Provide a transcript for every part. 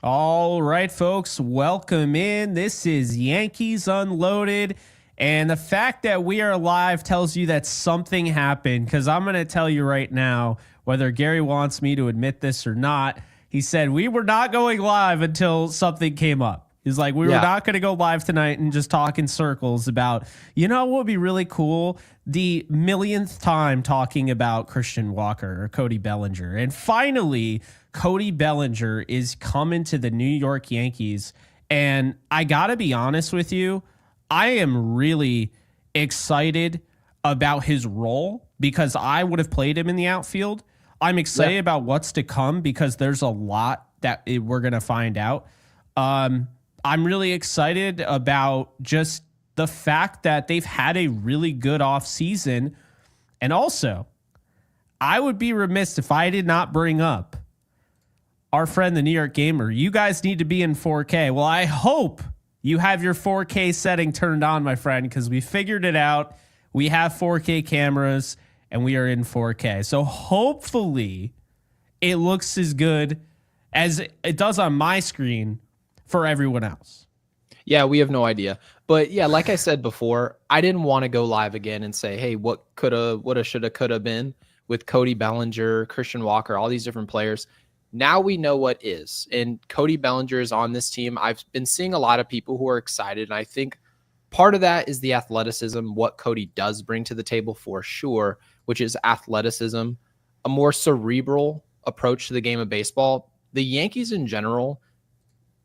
All right, folks, welcome in. This is Yankees Unloaded. And the fact that we are live tells you that something happened, because I'm going to tell you right now, whether Gary wants me to admit this or not, he said we were not going live until something came up. He's like, we were not going to go live tonight and just talk in circles about, what would be really cool? The millionth time talking about Christian Walker or Cody Bellinger. And finally, Cody Bellinger is coming to the New York Yankees. And I got to be honest with you, I am really excited about his role because I would have played him in the outfield. I'm excited about what's to come because there's a lot that we're going to find out. I'm really excited about just the fact that they've had a really good offseason. And also, I would be remiss if I did not bring up our friend, the New York Gamer. You guys need to be in 4K. Well, I hope you have your 4K setting turned on, my friend, because we figured it out. We have 4K cameras, and we are in 4K. So hopefully it looks as good as it does on my screen for everyone else. Yeah, we have no idea. But yeah, like I said before, I didn't want to go live again and say, hey, what coulda, woulda, shoulda, coulda been with Cody Bellinger, Christian Walker, all these different players. Now we know what is. And Cody Bellinger is on this team. I've been seeing a lot of people who are excited. And I think part of that is the athleticism, what Cody does bring to the table for sure, which is athleticism, a more cerebral approach to the game of baseball. The Yankees in general,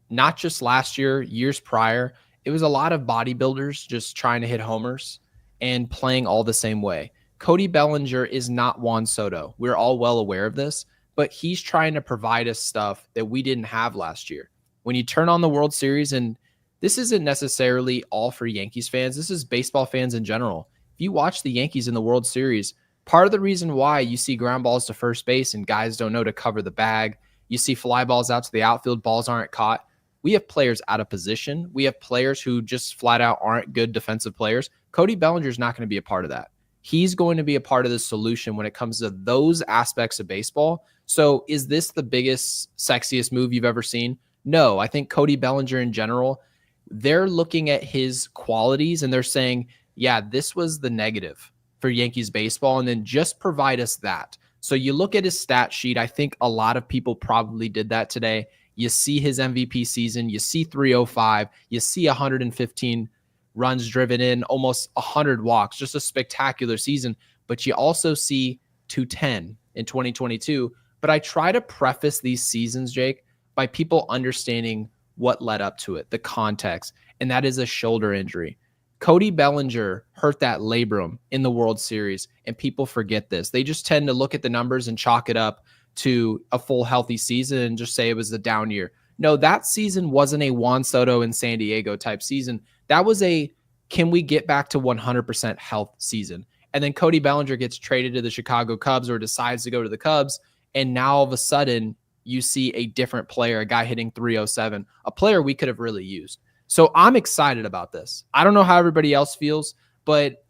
not just last year, years prior, it was a lot of bodybuilders just trying to hit homers and playing all the same way. Cody Bellinger is not Juan Soto. We're all well aware of this, but he's trying to provide us stuff that we didn't have last year. When you turn on the World Series, and this isn't necessarily all for Yankees fans, this is baseball fans in general. If you watch the Yankees in the World Series, part of the reason why you see ground balls to first base and guys don't know to cover the bag, you see fly balls out to the outfield, balls aren't caught. We have players out of position. We have players who just flat out aren't good defensive players. Cody Bellinger is not going to be a part of that. He's going to be a part of the solution when it comes to those aspects of baseball. So is this the biggest, sexiest move you've ever seen? No, I think Cody Bellinger in general, they're looking at his qualities and they're saying, yeah, this was the negative for Yankees baseball, and then just provide us that. So you look at his stat sheet. I think a lot of people probably did that today. You see his MVP season, you see 305, you see 115 runs driven in, almost 100 walks, just a spectacular season. But you also see 210 in 2022. But I try to preface these seasons, Jake, by people understanding what led up to it, the context, and that is a shoulder injury. Cody Bellinger hurt that labrum in the World Series, and people forget this. They just tend to look at the numbers and chalk it up to a full healthy season and just say it was a down year. No, that season wasn't a Juan Soto in San Diego type season. That was a, can we get back to 100% health season? And then Cody Bellinger gets traded to the Chicago Cubs or decides to go to the Cubs. And now all of a sudden you see a different player, a guy hitting 307, a player we could have really used. So I'm excited about this. I don't know how everybody else feels, but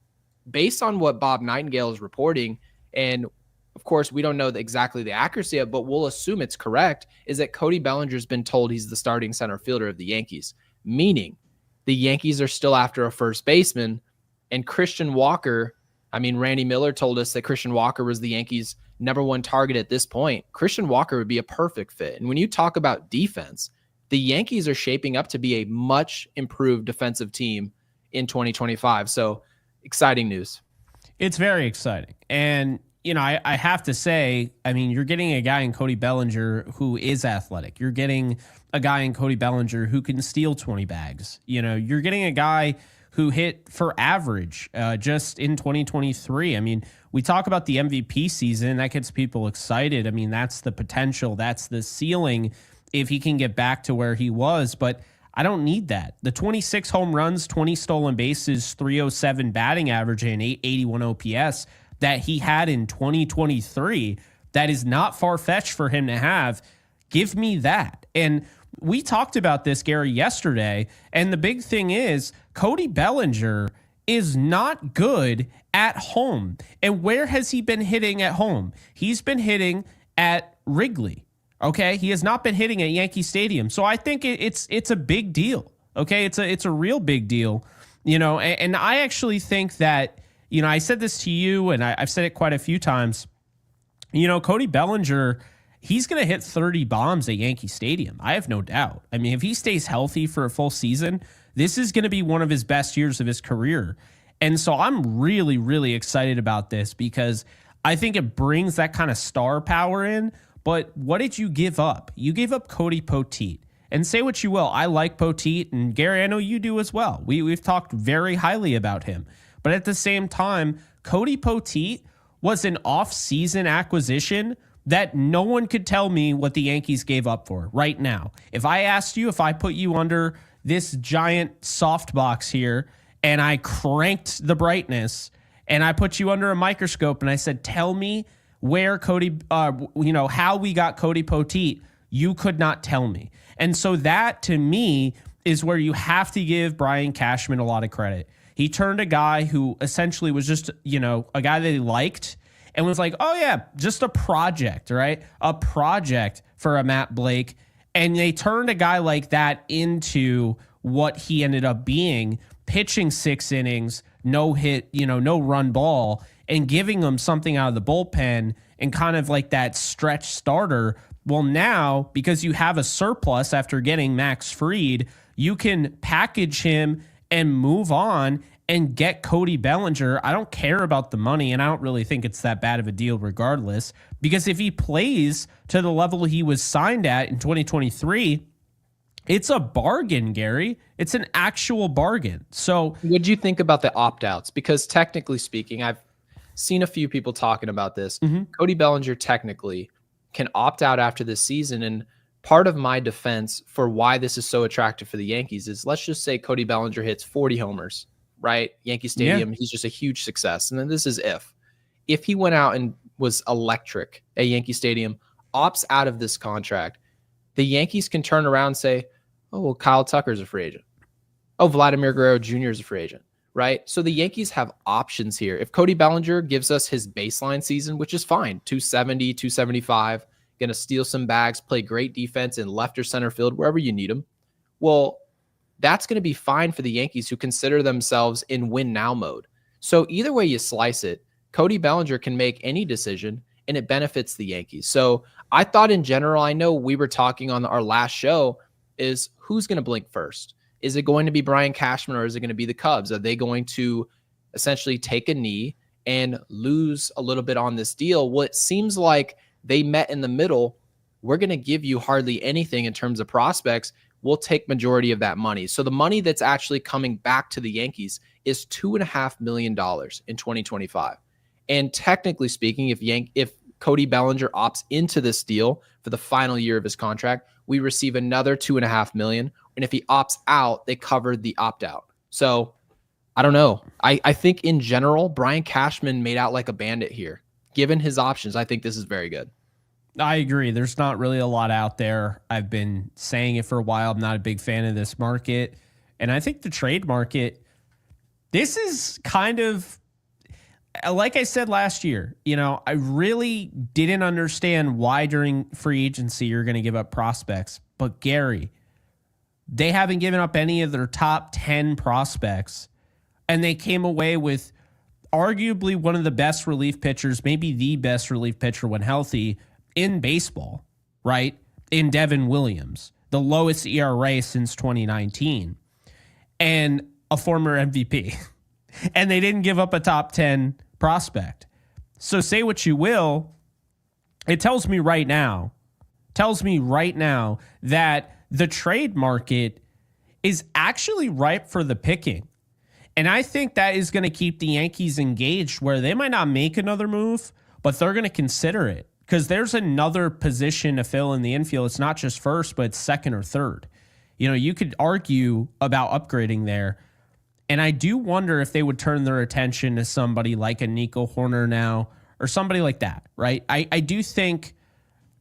based on what Bob Nightingale is reporting, and of course, we don't know exactly the accuracy of it, but we'll assume it's correct, is that Cody Bellinger's been told he's the starting center fielder of the Yankees, meaning the Yankees are still after a first baseman. And Christian Walker, I mean, Randy Miller told us that Christian Walker was the Yankees' #1 target at this point. Christian Walker would be a perfect fit. And when you talk about defense, the Yankees are shaping up to be a much improved defensive team in 2025. So exciting news. It's very exciting. And I have to say, I mean, you're getting a guy in Cody Bellinger who is athletic. You're getting a guy in Cody Bellinger who can steal 20 bags. You're getting a guy who hit for average just in 2023. I mean, we talk about the MVP season. That gets people excited. I mean, that's the potential. That's the ceiling if he can get back to where he was. But I don't need that. The 26 home runs, 20 stolen bases, 307 batting average, and 881 OPS that he had in 2023, that is not far-fetched for him to have. Give me that. And we talked about this, Gary, yesterday, and the big thing is Cody Bellinger is not good at home. And where has he been hitting at home? He's been hitting at Wrigley. Okay, he has not been hitting at Yankee Stadium, so I think it's a big deal. Okay, it's a real big deal, and I actually think that I said this to you, and I've said it quite a few times. Cody Bellinger, he's going to hit 30 bombs at Yankee Stadium. I have no doubt. I mean, if he stays healthy for a full season, this is going to be one of his best years of his career. And so I'm really, really excited about this because I think it brings that kind of star power in. But what did you give up? You gave up Cody Poteet. And say what you will, I like Poteet, and Gary, I know you do as well. We've talked very highly about him. But at the same time, Cody Poteet was an off-season acquisition that no one could tell me what the Yankees gave up for right now. If I asked you, if I put you under this giant softbox here and I cranked the brightness and I put you under a microscope and I said, tell me where how we got Cody Poteet, you could not tell me. And so that to me is where you have to give Brian Cashman a lot of credit. He turned a guy who essentially was just, a guy that he liked and was like, oh yeah, just a project, right? A project for a Matt Blake. And they turned a guy like that into what he ended up being, pitching 6 innings, no hit, no run ball, and giving him something out of the bullpen and kind of like that stretch starter. Well, now, because you have a surplus after getting Max Fried, you can package him and move on and get Cody Bellinger. I don't care about the money, and I don't really think it's that bad of a deal regardless, because if he plays to the level he was signed at in 2023, it's a bargain, Gary. It's an actual bargain. So what'd you think about the opt-outs? Because technically speaking, I've seen a few people talking about this. Cody Bellinger technically can opt out after this season, and part of my defense for why this is so attractive for the Yankees is, let's just say Cody Bellinger hits 40 homers, right? Yankee Stadium, He's just a huge success. And then this is if he went out and was electric at Yankee Stadium, opts out of this contract, the Yankees can turn around and say, oh, well, Kyle Tucker's a free agent. Oh, Vladimir Guerrero Jr. is a free agent, right? So the Yankees have options here. If Cody Bellinger gives us his baseline season, which is fine, 270, 275, going to steal some bags, play great defense in left or center field, wherever you need him, well, that's going to be fine for the Yankees, who consider themselves in win now mode. So either way you slice it, Cody Bellinger can make any decision and it benefits the Yankees. So I thought in general, I know we were talking on our last show, is who's going to blink first? Is it going to be Brian Cashman or is it going to be the Cubs? Are they going to essentially take a knee and lose a little bit on this deal? Well, it seems like they met in the middle. We're going to give you hardly anything in terms of prospects. We'll take majority of that money. So the money that's actually coming back to the Yankees is $2.5 million in 2025. And technically speaking, if Cody Bellinger opts into this deal for the final year of his contract, we receive another $2.5 million. And if he opts out, they covered the opt-out. So I don't know. I think in general, Brian Cashman made out like a bandit here. Given his options, I think this is very good. I agree. There's not really a lot out there. I've been saying it for a while. I'm not a big fan of this market. And I think the trade market, this is kind of, like I said last year, I really didn't understand why during free agency you're going to give up prospects. But Gary, they haven't given up any of their top 10 prospects. And they came away with arguably one of the best relief pitchers, maybe the best relief pitcher when healthy in baseball, right? In Devin Williams, the lowest ERA since 2019, and a former MVP. And they didn't give up a top 10 prospect. So say what you will, it tells me right now that the trade market is actually ripe for the picking. And I think that is going to keep the Yankees engaged, where they might not make another move, but they're going to consider it, because there's another position to fill in the infield. It's not just first, but it's second or third. You could argue about upgrading there. And I do wonder if they would turn their attention to somebody like a Nico Horner now, or somebody like that, right? I do think,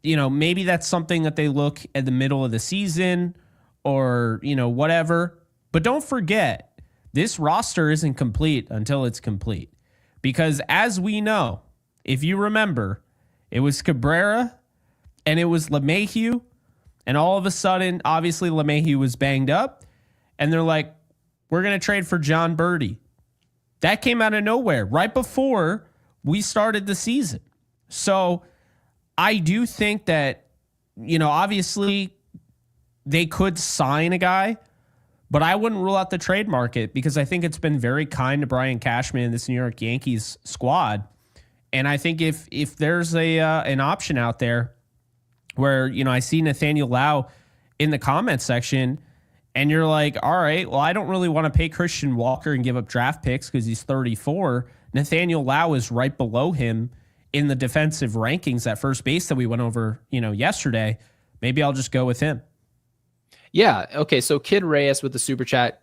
maybe that's something that they look at the middle of the season or, whatever. But don't forget, this roster isn't complete until it's complete. Because as we know, if you remember, it was Cabrera, and it was LeMahieu. And all of a sudden, obviously, LeMahieu was banged up. And they're like, we're going to trade for John Birdie. That came out of nowhere right before we started the season. So I do think that, obviously they could sign a guy, but I wouldn't rule out the trade market because I think it's been very kind to Brian Cashman and this New York Yankees squad. And I think if there's an option out there where, I see Nathaniel Lau in the comment section and you're like, all right, well, I don't really want to pay Christian Walker and give up draft picks because he's 34. Nathaniel Lau is right below him in the defensive rankings at first base that we went over, yesterday. Maybe I'll just go with him. Yeah. Okay. So Kid Reyes with the super chat.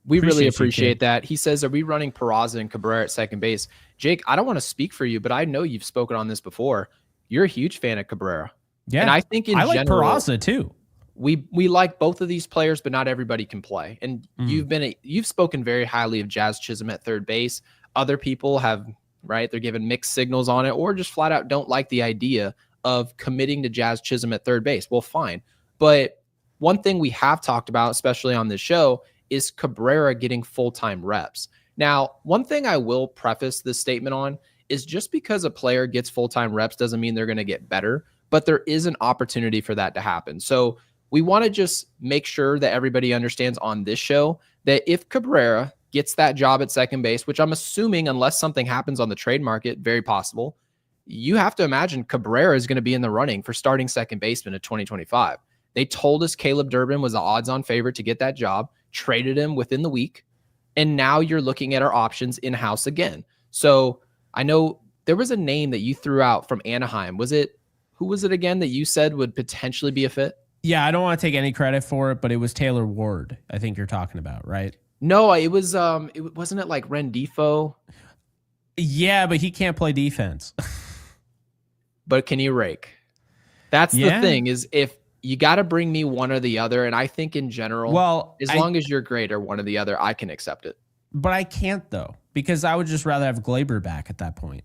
We really appreciate that. He says, are we running Peraza and Cabrera at second base? Jake, I don't want to speak for you, but I know you've spoken on this before. You're a huge fan of Cabrera. Yeah. And I think I like Peraza too. We like both of these players, but not everybody can play. And you've spoken very highly of Jazz Chisholm at third base. Other people have, right? They're giving mixed signals on it or just flat out don't like the idea of committing to Jazz Chisholm at third base. Well, fine. But one thing we have talked about, especially on this show, is Cabrera getting full-time reps. Now, one thing I will preface this statement on is just because a player gets full-time reps doesn't mean they're going to get better, but there is an opportunity for that to happen. So we want to just make sure that everybody understands on this show that if Cabrera gets that job at second base, which I'm assuming unless something happens on the trade market, very possible, you have to imagine Cabrera is going to be in the running for starting second baseman in 2025. They told us Caleb Durbin was the odds-on favorite to get that job, traded him within the week, and now you're looking at our options in-house again. So I know there was a name that you threw out from Anaheim. Who was it again that you said would potentially be a fit? Yeah, I don't want to take any credit for it, but it was Taylor Ward, I think you're talking about, right? No, it was wasn't it like Rendifo? Yeah, but he can't play defense. But can you rake? That's the thing, is if you got to bring me one or the other, and I think in general, long as you're great or one or the other, I can accept it. But I can't though, because I would just rather have Glaber back at that point.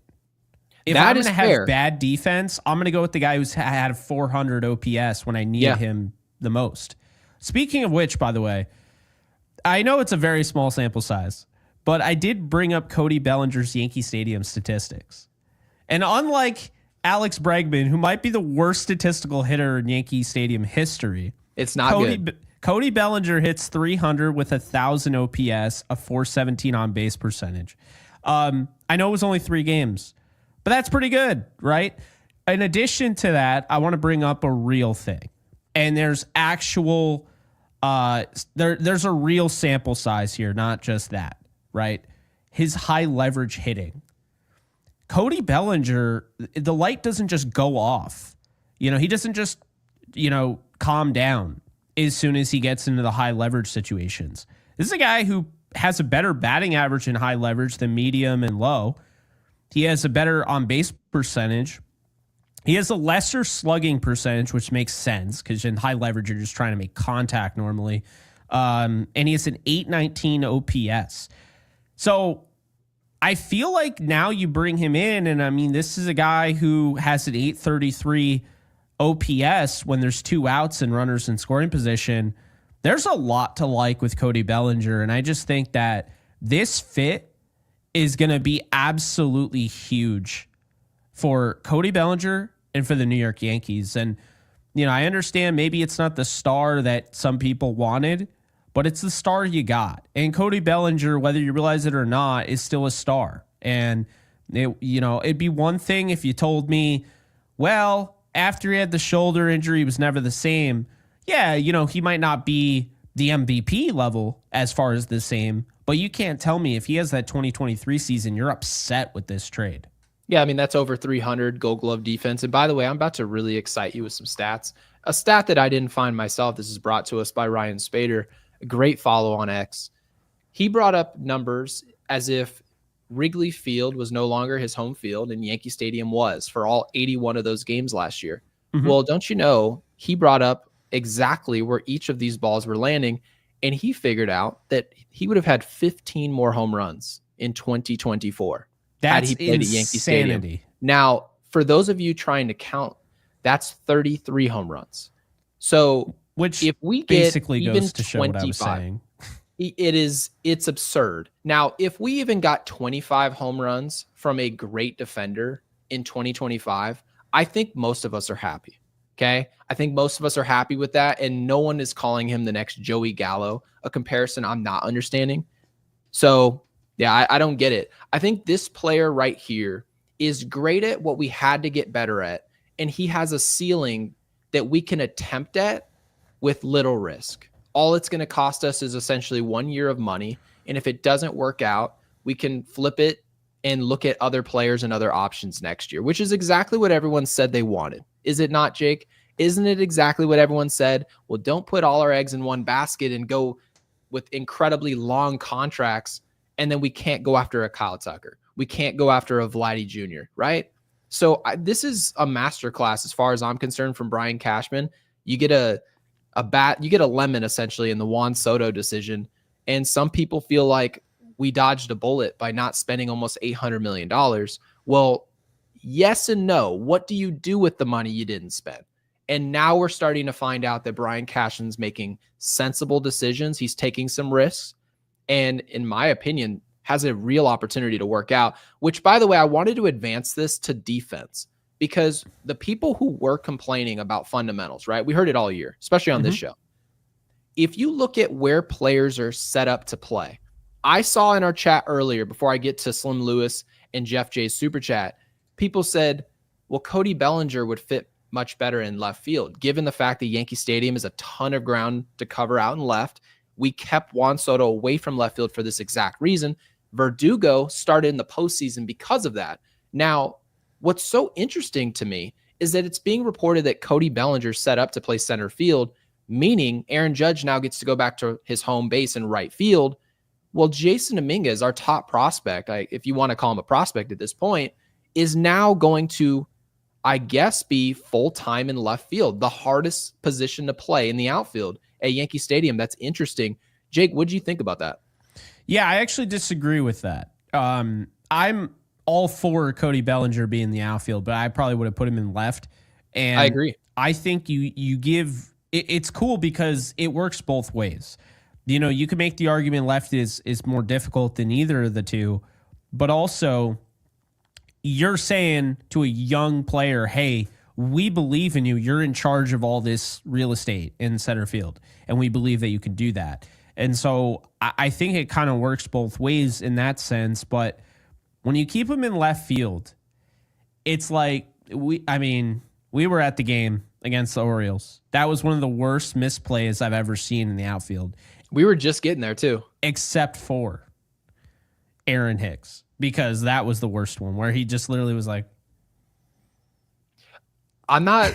If that I'm going to have fair. Bad defense, I'm going to go with the guy who's had 400 OPS when I needed him the most. Speaking of which, by the way, I know it's a very small sample size, but I did bring up Cody Bellinger's Yankee Stadium statistics. And unlike Alex Bregman, who might be the worst statistical hitter in Yankee Stadium history, it's not good. Cody Bellinger hits 300 with 1,000 OPS, a 417 on base percentage. I know it was only 3 games, but that's pretty good, right? In addition to that, I want to bring up a real thing. And there's actual, there's a real sample size here, not just that, right? His high leverage hitting. Cody Bellinger, the light doesn't just go off. He doesn't just, calm down as soon as he gets into the high leverage situations. This is a guy who has a better batting average in high leverage than medium and low. He has a better on base percentage. He has a lesser slugging percentage, which makes sense because in high leverage, you're just trying to make contact normally. And he has an 819 OPS. So I feel like now you bring him in, and I mean, this is a guy who has an 833 OPS when there's 2 outs and runners in scoring position. There's a lot to like with Cody Bellinger, and I just think that this fit is going to be absolutely huge for Cody Bellinger and for the New York Yankees. And, I understand maybe it's not the star that some people wanted, but it's the star you got. And Cody Bellinger, whether you realize it or not, is still a star. And, it'd be one thing if you told me, well, after he had the shoulder injury, he was never the same. Yeah, he might not be the MVP level as far as the same, but you can't tell me if he has that 2023 season, you're upset with this trade. Yeah, I mean, that's over 300 Gold Glove defense. And by the way, I'm about to really excite you with some stats. A stat that I didn't find myself. This is brought to us by Ryan Spader, a great follow on X. He brought up numbers as if Wrigley Field was no longer his home field and Yankee Stadium was for all 81 of those games last year. Mm-hmm. Well, don't you know, he brought up exactly where each of these balls were landing, and he figured out that he would have had 15 more home runs in 2024 had he played at Yankee Stadium. Now, for those of you trying to count That's 33 home runs. So Which if we get basically even goes to show what I was 25, saying. it's absurd. Now, if we even got 25 home runs from a great defender in 2025, I think most of us are happy. Okay. I think most of us are happy with that. And no one is calling him the next Joey Gallo, a comparison I'm not understanding. So, yeah, I don't get it. I think this player right here is great at what we had to get better at. And he has a ceiling that we can attempt at with little risk. All it's going to cost us is essentially 1 year of money. And if it doesn't work out, we can flip it and look at other players and other options next year, which is exactly what everyone said they wanted. Is it not, Jake? Isn't it exactly what everyone said? Well, don't put all our eggs in one basket and go with incredibly long contracts, and then we can't go after a Kyle Tucker. We can't go after a Vladdy Jr., right? So this is a masterclass as far as I'm concerned from Brian Cashman. You get a lemon essentially in the Juan Soto decision, and some people feel like we dodged a bullet by not spending almost $800 million. Well, yes and no. What do you do with the money you didn't spend? And now we're starting to find out that Brian Cashman's making sensible decisions. He's taking some risks, and in my opinion, has a real opportunity to work out, which, by the way, I wanted to advance this to defense because the people who were complaining about fundamentals, right? We heard it all year, especially on this show. If you look at where players are set up to play, I saw in our chat earlier, before I get to Slim Lewis and Jeff J's super chat, people said, well, Cody Bellinger would fit much better in left field, given the fact that Yankee Stadium is a ton of ground to cover out in left. We kept Juan Soto away from left field for this exact reason. Verdugo started in the postseason because of that. Now, what's so interesting to me is that it's being reported that Cody Bellinger set up to play center field, meaning Aaron Judge now gets to go back to his home base in right field. Well, Jason Dominguez, our top prospect, if you want to call him a prospect at this point, is now going to, I guess, be full-time in left field, the hardest position to play in the outfield at Yankee Stadium. That's interesting. Jake, what do you think about that? Yeah, I actually disagree with that. I'm all for Cody Bellinger being the outfield, but I probably would have put him in left. And I agree. I think you give it's cool because it works both ways. You know, you can make the argument left is more difficult than either of the two, but also you're saying to a young player, hey, we believe in you. You're in charge of all this real estate in center field, and we believe that you can do that. And so I think it kind of works both ways in that sense. But when you keep him in left field, it's like we were at the game against the Orioles. That was one of the worst misplays I've ever seen in the outfield. We were just getting there too. Except for Aaron Hicks, because that was the worst one where he just literally was like, I'm not...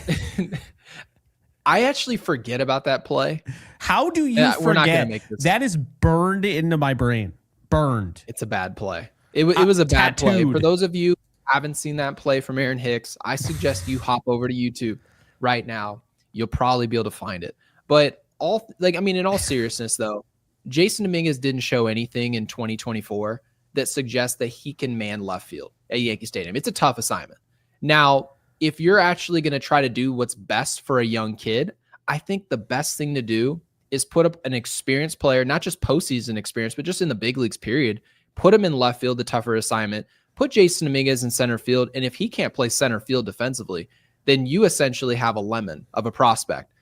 I actually forget about that play. How do you forget? We're not gonna make this. That is burned into my brain. Burned. It's a bad play. It was a bad play. For those of you who haven't seen that play from Aaron Hicks, I suggest you hop over to YouTube right now. You'll probably be able to find it. But in all seriousness though, Jason Dominguez didn't show anything in 2024 that suggests that he can man left field at Yankee Stadium. It's a tough assignment. Now, if you're actually going to try to do what's best for a young kid, I think the best thing to do is put up an experienced player, not just postseason experience, but just in the big leagues period. Put him in left field, the tougher assignment. Put Jason Dominguez in center field. And if he can't play center field defensively, then you essentially have a lemon of a prospect.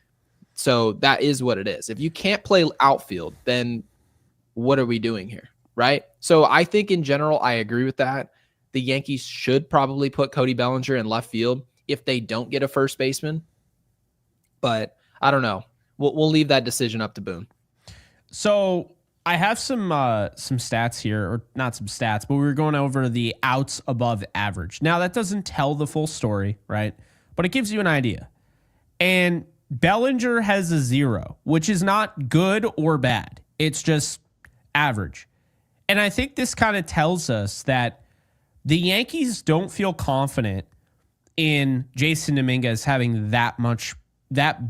So that is what it is. If you can't play outfield, then what are we doing here? Right? So I think in general, I agree with that. The Yankees should probably put Cody Bellinger in left field if they don't get a first baseman. But I don't know. We'll leave that decision up to Boone. So I have some stats here, or not some stats, but we were going over the outs above average. Now, that doesn't tell the full story, right? But it gives you an idea. And Bellinger has a 0, which is not good or bad. It's just average. And I think this kind of tells us that the Yankees don't feel confident in Jason Dominguez having that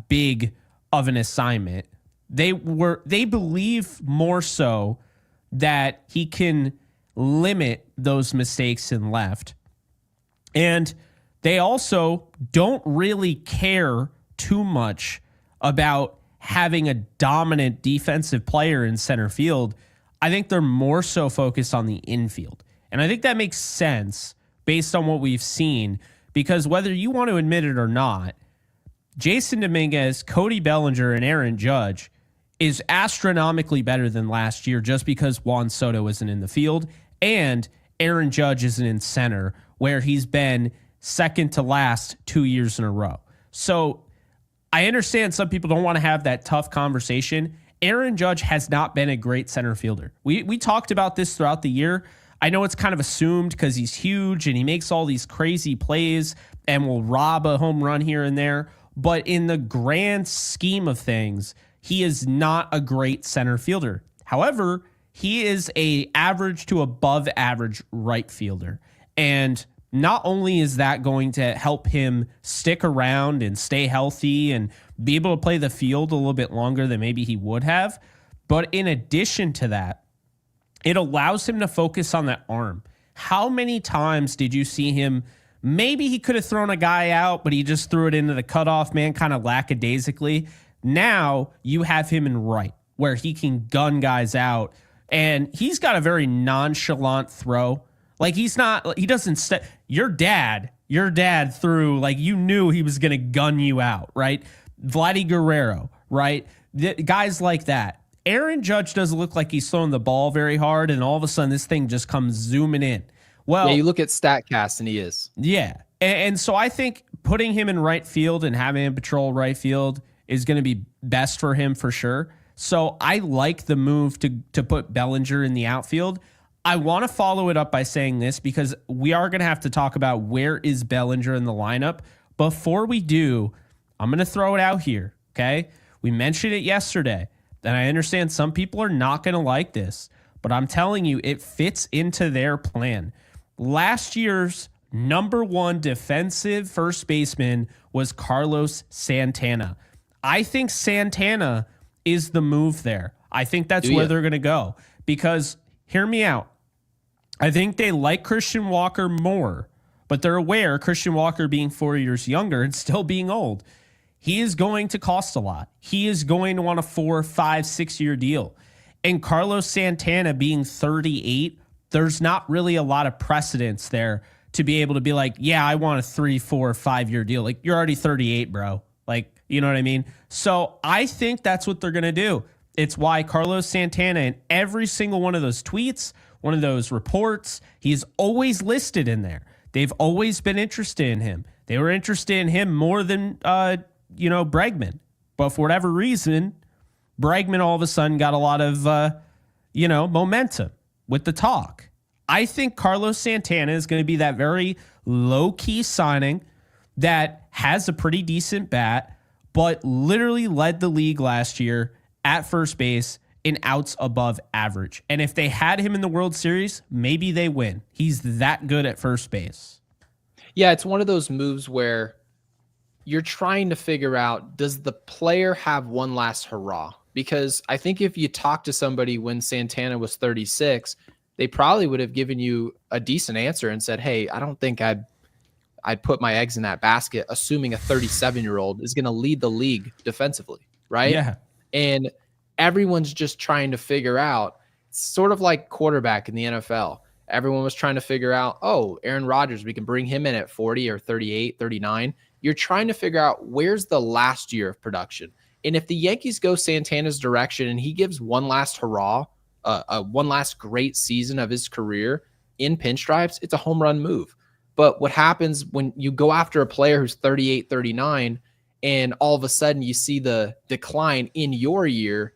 big of an assignment. They believe more so that he can limit those mistakes in left. And they also don't really care too much about having a dominant defensive player in center field. I think they're more so focused on the infield. And I think that makes sense based on what we've seen, because whether you want to admit it or not, Jason Dominguez, Cody Bellinger, and Aaron Judge is astronomically better than last year just because Juan Soto isn't in the field and Aaron Judge isn't in center, where he's been second to last 2 years in a row. So I understand some people don't want to have that tough conversation. Aaron Judge has not been a great center fielder. We talked about this throughout the year. I know it's kind of assumed because he's huge and he makes all these crazy plays and will rob a home run here and there. But in the grand scheme of things, he is not a great center fielder. However, he is a average to above average right fielder. And not only is that going to help him stick around and stay healthy and be able to play the field a little bit longer than maybe he would have, but in addition to that, it allows him to focus on that arm. How many times did you see him? Maybe he could have thrown a guy out, but he just threw it into the cutoff man kind of lackadaisically. Now you have him in right, where he can gun guys out, and he's got a very nonchalant throw. Like he doesn't your dad threw, like, you knew he was going to gun you out, right? Vladdy Guerrero, right? Guys like that. Aaron Judge doesn't look like he's throwing the ball very hard, and all of a sudden this thing just comes zooming in. Well, yeah, you look at StatCast and he is. Yeah. And so I think putting him in right field and having him patrol right field is going to be best for him for sure. So I like the move to put Bellinger in the outfield. I want to follow it up by saying this, because we are going to have to talk about where is Bellinger in the lineup. Before we do, I'm going to throw it out here, okay? We mentioned it yesterday, and I understand some people are not going to like this, but I'm telling you, it fits into their plan. Last year's number one defensive first baseman was Carlos Santana. I think Santana is the move there. I think that's where they're going to go, because hear me out. I think they like Christian Walker more, but they're aware Christian Walker being 4 years younger and still being old, he is going to cost a lot. He is going to want a 4, 5, 6 year deal. And Carlos Santana being 38, there's not really a lot of precedence there to be able to be like, yeah, I want a 3, 4, 5 year deal. Like, you're already 38, bro. Like, you know what I mean? So I think that's what they're going to do. It's why Carlos Santana, in every single one of those tweets, one of those reports, he's always listed in there. They've always been interested in him. They were interested in him more than, Bregman. But for whatever reason, Bregman all of a sudden got a lot of, momentum with the talk. I think Carlos Santana is going to be that very low-key signing that has a pretty decent bat, but literally led the league last year at first base in outs above average. And if they had him in the World Series, maybe they win. He's that good at first base. Yeah, it's one of those moves where you're trying to figure out, does the player have one last hurrah? Because I think if you talk to somebody when Santana was 36, they probably would have given you a decent answer and said, hey, I don't think I'd put my eggs in that basket, assuming a 37-year-old is going to lead the league defensively, right? Yeah. And everyone's just trying to figure out, sort of like quarterback in the NFL. Everyone was trying to figure out, oh, Aaron Rodgers, we can bring him in at 40 or 38, 39. You're trying to figure out where's the last year of production. And if the Yankees go Santana's direction and he gives one last hurrah, one last great season of his career in pinstripes, it's a home run move. But what happens when you go after a player who's 38, 39, and all of a sudden you see the decline in your year,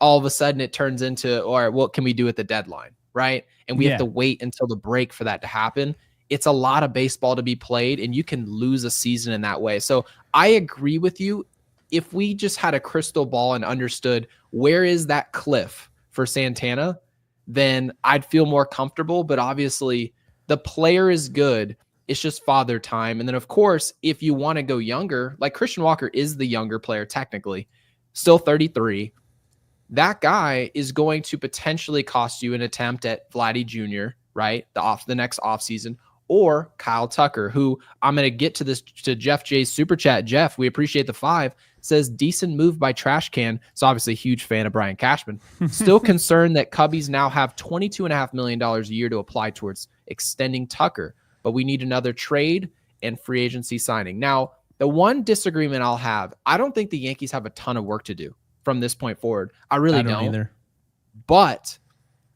all of a sudden it turns into, all right, what can we do at the deadline, right? And we have to wait until the break for that to happen. It's a lot of baseball to be played, and you can lose a season in that way. So I agree with you. If we just had a crystal ball and understood where is that cliff for Santana, then I'd feel more comfortable. But obviously the player is good. It's just father time. And then, of course, if you want to go younger, like Christian Walker is the younger player technically, still 33. That guy is going to potentially cost you an attempt at Vladdy Jr., right? The next offseason. or Kyle Tucker, who I'm going to get to this to Jeff J's super chat. Jeff, we appreciate the 5. Says decent move by Trash Can. So obviously a huge fan of Brian Cashman. Still concerned that Cubbies now have $22.5 million a year to apply towards extending Tucker, but we need another trade and free agency signing. Now, the one disagreement I'll have, I don't think the Yankees have a ton of work to do from this point forward. I really don't either. But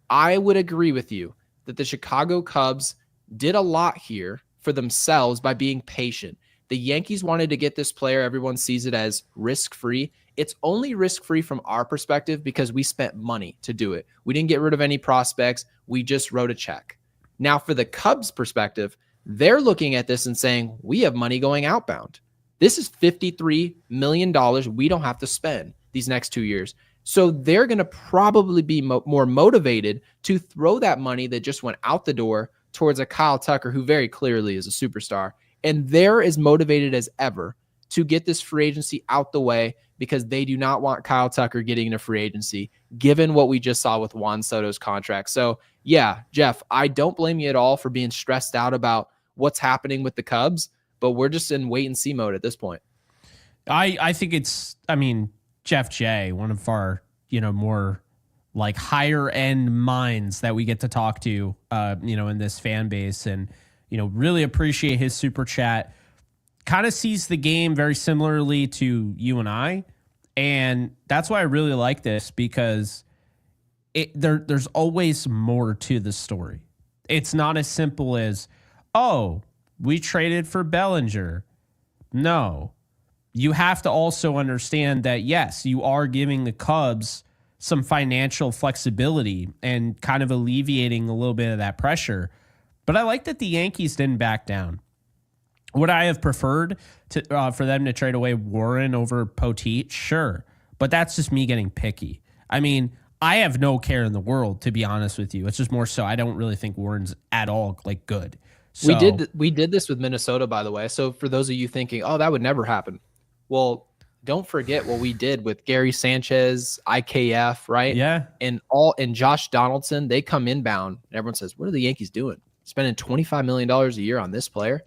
I would agree with you that the Chicago Cubs did a lot here for themselves by being patient. The Yankees wanted to get this player. Everyone sees it as risk-free. It's only risk-free from our perspective because we spent money to do it. We didn't get rid of any prospects. We just wrote a check. Now, for the Cubs' perspective, they're looking at this and saying, we have money going outbound. This is $53 million we don't have to spend these next 2 years. So they're going to probably be more motivated to throw that money that just went out the door towards a Kyle Tucker, who very clearly is a superstar. And they're as motivated as ever to get this free agency out the way because they do not want Kyle Tucker getting into free agency, given what we just saw with Juan Soto's contract. So, yeah, Jeff, I don't blame you at all for being stressed out about what's happening with the Cubs, but we're just in wait-and-see mode at this point. I think it's, Jeff J, one of our, more like higher end minds that we get to talk to, in this fan base, and, really appreciate his super chat. Kind of sees the game very similarly to you and I. And that's why I really like this, because there's always more to the story. It's not as simple as, oh, we traded for Bellinger. No, you have to also understand that, yes, you are giving the Cubs some financial flexibility and kind of alleviating a little bit of that pressure. But I like that the Yankees didn't back down. Would I have preferred for them to trade away Warren over Poteet? Sure. But that's just me getting picky. I have no care in the world, to be honest with you. It's just more so I don't really think Warren's at all good. So, we did this with Minnesota, by the way. So for those of you thinking, oh, that would never happen. Well, don't forget what we did with Gary Sanchez, IKF, right? Yeah. And Josh Donaldson, they come inbound and everyone says, what are the Yankees doing? Spending $25 million a year on this player?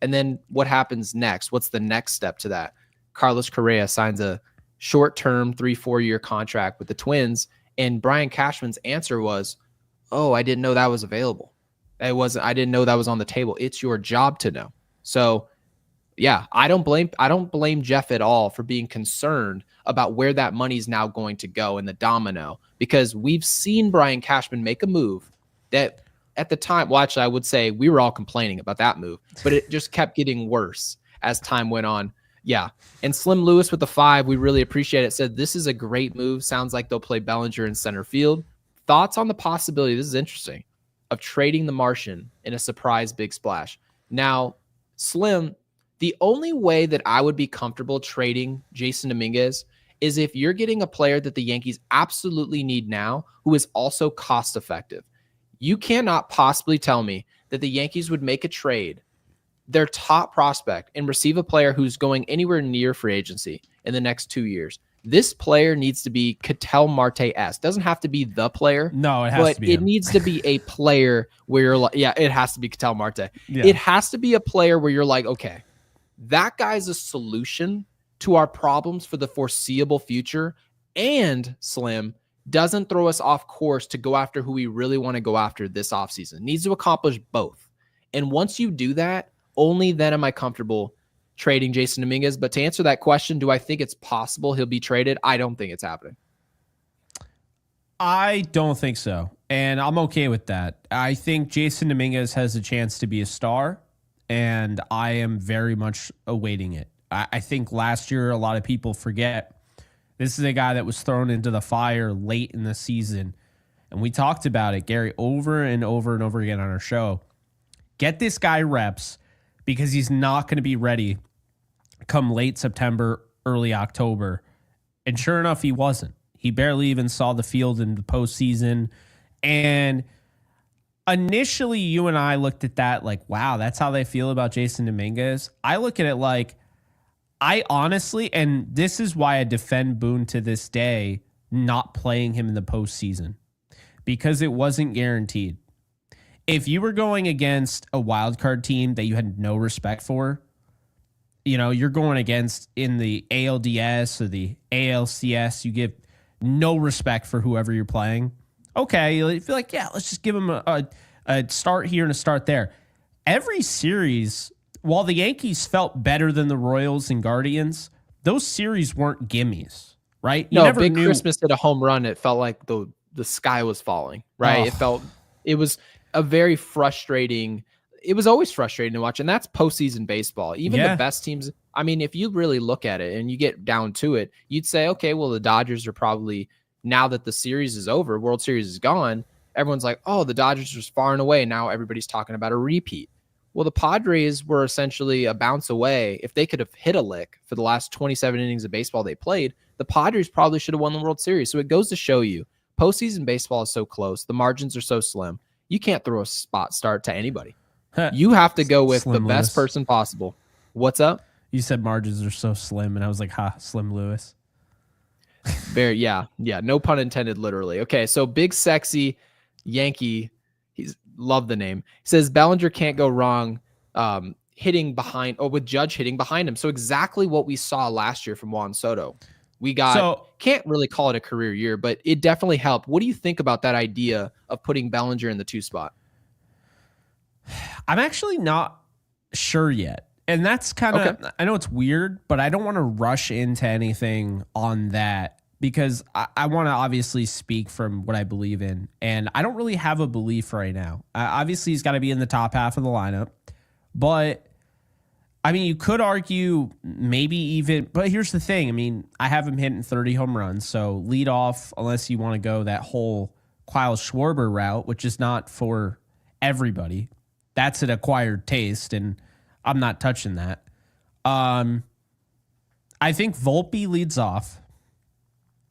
And then what happens next? What's the next step to that? Carlos Correa signs a short-term 3-4 year contract with the Twins. And Brian Cashman's answer was, oh, I didn't know that was available. I didn't know that was on the table. It's your job to know. So yeah, I don't blame Jeff at all for being concerned about where that money's now going to go in the domino, because we've seen Brian Cashman make a move that at the time, well, actually, I would say we were all complaining about that move, but it just kept getting worse as time went on. Yeah. And Slim Lewis with the 5, we really appreciate it, said this is a great move. Sounds like they'll play Bellinger in center field. Thoughts on the possibility, this is interesting, of trading the Martian in a surprise big splash. Now, Slim, the only way that I would be comfortable trading Jason Dominguez is if you're getting a player that the Yankees absolutely need now who is also cost effective. You cannot possibly tell me that the Yankees would make a trade, their top prospect, and receive a player who's going anywhere near free agency in the next 2 years. This player needs to be Ketel Marte-esque. Doesn't have to be the player. No, it has to be. But it needs to be a player where you're like, yeah, it has to be Ketel Marte. Yeah. It has to be a player where you're like, okay, that guy's a solution to our problems for the foreseeable future, and Slim doesn't throw us off course to go after who we really want to go after this offseason. Needs to accomplish both. And once you do that, only then am I comfortable trading Jason Dominguez. But to answer that question, do I think it's possible he'll be traded? I don't think it's happening. I don't think so. And I'm okay with that. I think Jason Dominguez has a chance to be a star, and I am very much awaiting it. I think last year a lot of people forget this is a guy that was thrown into the fire late in the season. And we talked about it, Gary, over and over and over again on our show. Get this guy reps, because he's not going to be ready come late September, early October. And sure enough, he wasn't. He barely even saw the field in the postseason. And initially, you and I looked at that like, wow, that's how they feel about Jason Dominguez. I look at it like, I honestly, and this is why I defend Boone to this day, not playing him in the postseason, because it wasn't guaranteed. if you were going against a wild card team that you had no respect for, you're going against in the ALDS or the ALCS, you give no respect for whoever you're playing. Okay, you feel like, yeah, let's just give them a start here and a start there. Every series, while the Yankees felt better than the Royals and Guardians, those series weren't gimmies, right? You never knew. Christmas hit a home run. It felt like the sky was falling, right? It was a very frustrating. It was always frustrating to watch, and that's postseason baseball. Even the best teams. I mean, if you really look at it and you get down to it, you'd say, okay, well, the Dodgers are probably, now that the series is over, World Series is gone, everyone's like, oh, the Dodgers are far and away. Now everybody's talking about a repeat. Well, the Padres were essentially a bounce away. If they could have hit a lick for the last 27 innings of baseball they played, the Padres probably should have won the World Series. So it goes to show you, postseason baseball is so close. The margins are so slim. You can't throw a spot start to anybody. You have to go with Slim the best Lewis. Person possible. What's up? You said margins are so slim, and I was like, Slim Lewis. Yeah, no pun intended, literally. Okay, so big, sexy Yankee, love the name. He says Bellinger can't go wrong hitting behind, or with Judge hitting behind him. So exactly what we saw last year from Juan Soto. We can't really call it a career year, but it definitely helped. What do you think about that idea of putting Bellinger in the 2 spot? I'm actually not sure yet. And that's kind of, okay. I know it's weird, but I don't want to rush into anything on that because I want to obviously speak from what I believe in. And I don't really have a belief right now. Obviously, he's got to be in the top half of the lineup. But, I mean, you could argue maybe even, but here's the thing. I mean, I have him hitting 30 home runs. So lead off, unless you want to go that whole Kyle Schwarber route, which is not for everybody. That's an acquired taste, and I'm not touching that. I think Volpe leads off,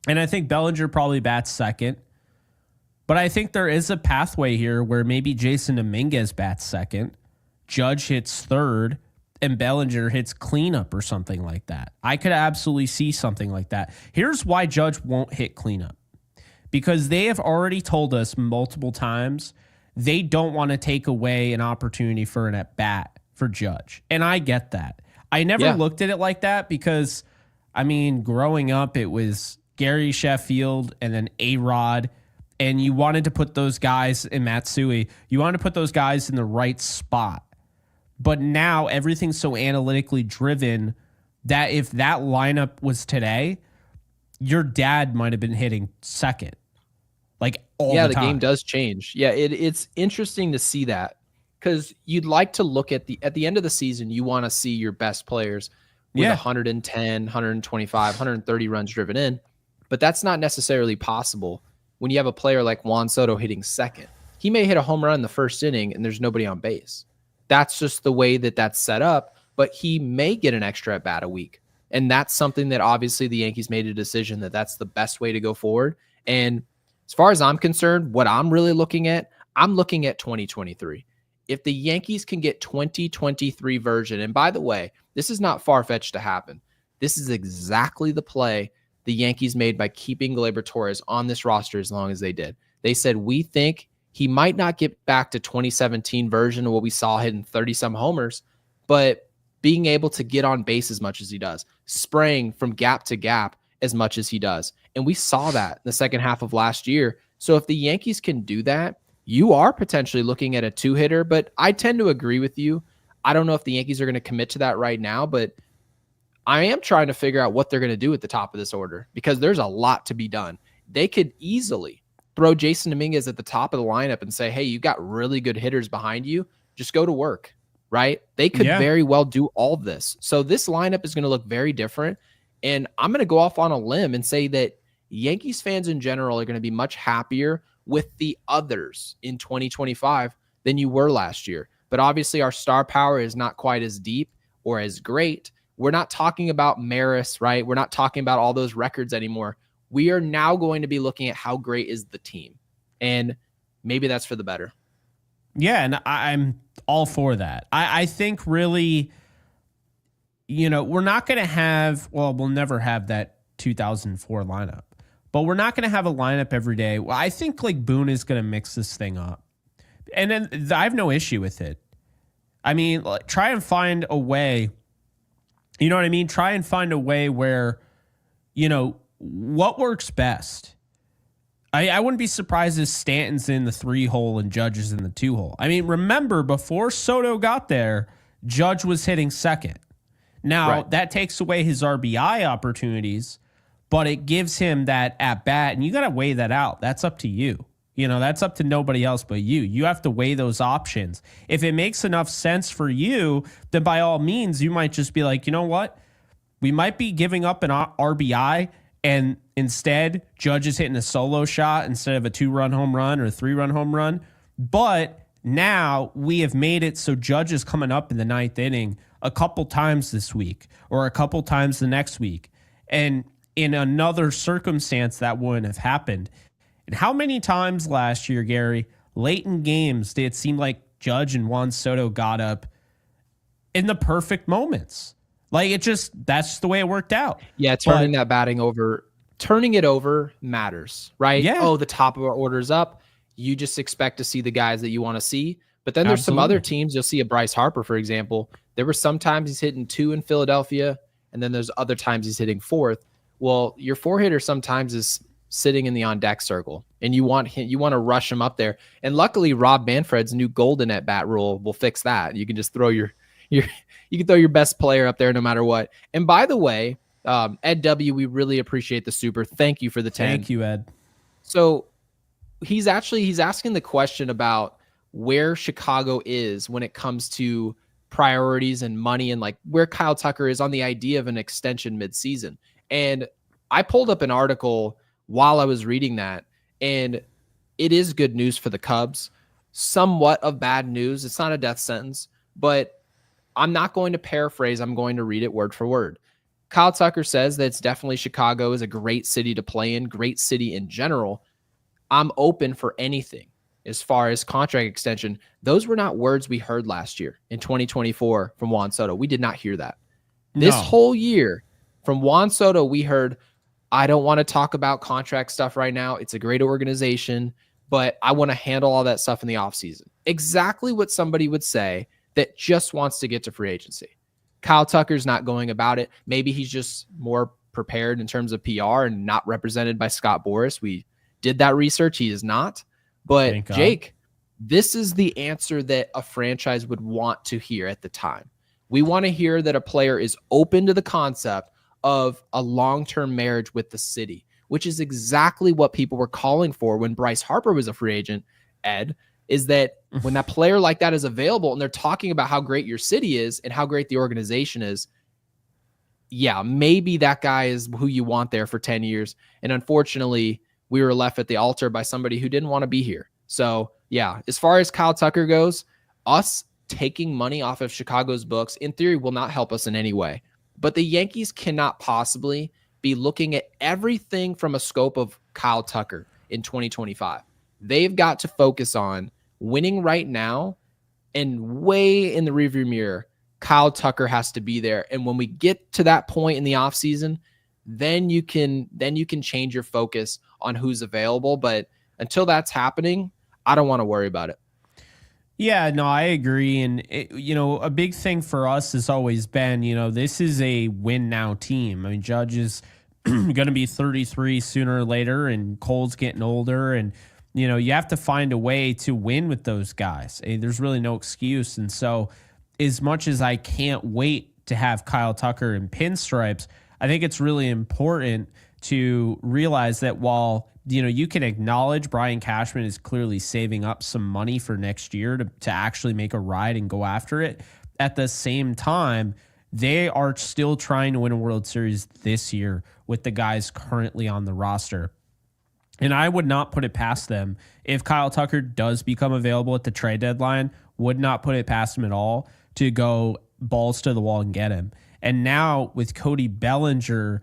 and I think Bellinger probably bats second. But I think there is a pathway here where maybe Jason Dominguez bats second, Judge hits third, and Bellinger hits cleanup or something like that. I could absolutely see something like that. Here's why Judge won't hit cleanup. Because they have already told us multiple times they don't want to take away an opportunity for an at-bat for Judge. And I get that. I never looked at it like that because, I mean, growing up, it was Gary Sheffield and then A-Rod, and you wanted to put those guys in Matsui. You wanted to put those guys in the right spot. But now everything's so analytically driven that if that lineup was today, your dad might have been hitting second. Like all the time. The game does change. Yeah, it's interesting to see that because you'd like to look at the end of the season, you want to see your best players with 110, 125, 130 runs driven in, but that's not necessarily possible when you have a player like Juan Soto hitting second. He may hit a home run in the first inning and there's nobody on base. That's just the way that's set up, but he may get an extra at bat a week. And that's something that obviously the Yankees made a decision that that's the best way to go forward. And as far as I'm concerned, what I'm really looking at, I'm looking at 2023. If the Yankees can get 2023 version, and by the way, this is not far-fetched to happen. This is exactly the play the Yankees made by keeping Gleyber Torres on this roster as long as they did. They said, we think he might not get back to 2017 version of what we saw hitting 30-some homers, but being able to get on base as much as he does, spraying from gap to gap as much as he does. And we saw that in the second half of last year. So if the Yankees can do that, you are potentially looking at a 2-hitter, but I tend to agree with you. I don't know if the Yankees are going to commit to that right now, but I am trying to figure out what they're going to do at the top of this order because there's a lot to be done. They could easily throw Jason Dominguez at the top of the lineup and say, hey, you got really good hitters behind you. Just go to work, right? They could very well do all this. So this lineup is going to look very different. And I'm going to go off on a limb and say that Yankees fans in general are going to be much happier with the others in 2025 than you were last year. But obviously our star power is not quite as deep or as great. We're not talking about Maris, right? We're not talking about all those records anymore. We are now going to be looking at how great is the team. And maybe that's for the better. Yeah, and I'm all for that. I think really, we're not going to have, we'll never have that 2004 lineup, but we're not going to have a lineup every day. Well, I think like Boone is going to mix this thing up And then I have no issue with it. I mean, try and find a way. You know what I mean? Try and find a way where, what works best. I wouldn't be surprised if Stanton's in the 3-hole and Judge is in the 2-hole. I mean, remember, before Soto got there, Judge was hitting second. Now, that takes away his RBI opportunities, but it gives him that at-bat, and you got to weigh that out. That's up to you. That's up to nobody else but you. You have to weigh those options. If it makes enough sense for you, then by all means, you might just be like, you know what? We might be giving up an RBI, and instead, Judge is hitting a solo shot instead of a 2-run home run or a 3-run home run. But now we have made it so Judge is coming up in the 9th inning a couple times this week or a couple times the next week. And in another circumstance, that wouldn't have happened. And how many times last year, Gary, late in games, did it seem like Judge and Juan Soto got up in the perfect moments? Like, that's just the way it worked out. Yeah, turning it over matters, right? Yeah. Oh, the top of our order's up. You just expect to see the guys that you want to see. But then there's some other teams. You'll see a Bryce Harper, for example. There were some times he's hitting 2 in Philadelphia, and then there's other times he's hitting 4th. Well, your 4-hitter sometimes is sitting in the on-deck circle, and you want to rush him up there. And luckily, Rob Manfred's new golden at-bat rule will fix that. You can just throw you can throw your best player up there no matter what. And by the way, Ed W., we really appreciate the super. Thank you for the 10. Thank you, Ed. So he's asking the question about where Chicago is when it comes to priorities and money, and like where Kyle Tucker is on the idea of an extension midseason. And I pulled up an article while I was reading that, and it is good news for the Cubs. Somewhat of bad news. It's not a death sentence, but I'm not going to paraphrase. I'm going to read it word for word. Kyle Tucker says that it's definitely Chicago is a great city to play in, great city in general. I'm open for anything as far as contract extension. Those were not words we heard last year in 2024 from Juan Soto. We did not hear that. This whole year from Juan Soto, we heard, I don't want to talk about contract stuff right now. It's a great organization, but I want to handle all that stuff in the offseason. Exactly what somebody would say that just wants to get to free agency. Kyle Tucker's not going about it. Maybe he's just more prepared in terms of PR and not represented by Scott Boras. We did that research. He is not. But Jake, this is the answer that a franchise would want to hear at the time. We want to hear that a player is open to the concept of a long-term marriage with the city, which is exactly what people were calling for when Bryce Harper was a free agent, Ed, is that when that player like that is available and they're talking about how great your city is and how great the organization is, yeah, maybe that guy is who you want there for 10 years. And unfortunately, we were left at the altar by somebody who didn't want to be here. So, yeah, as far as Kyle Tucker goes, us taking money off of Chicago's books, in theory, will not help us in any way. But the Yankees cannot possibly be looking at everything from a scope of Kyle Tucker in 2025. They've got to focus on winning right now, and way in the rearview mirror, Kyle Tucker has to be there. And when we get to that point in the offseason, then you can change your focus on who's available. But until that's happening, I don't want to worry about it. Yeah, no, I agree. And, a big thing for us has always been, this is a win now team. I mean, Judge is going to be 33 sooner or later, and Cole's getting older. And, you have to find a way to win with those guys. There's really no excuse. And so as much as I can't wait to have Kyle Tucker in pinstripes, I think it's really important to realize that while you can acknowledge Brian Cashman is clearly saving up some money for next year to actually make a ride and go after it. At the same time, they are still trying to win a World Series this year with the guys currently on the roster. And I would not put it past them if Kyle Tucker does become available at the trade deadline, would not put it past him at all to go balls to the wall and get him. And now with Cody Bellinger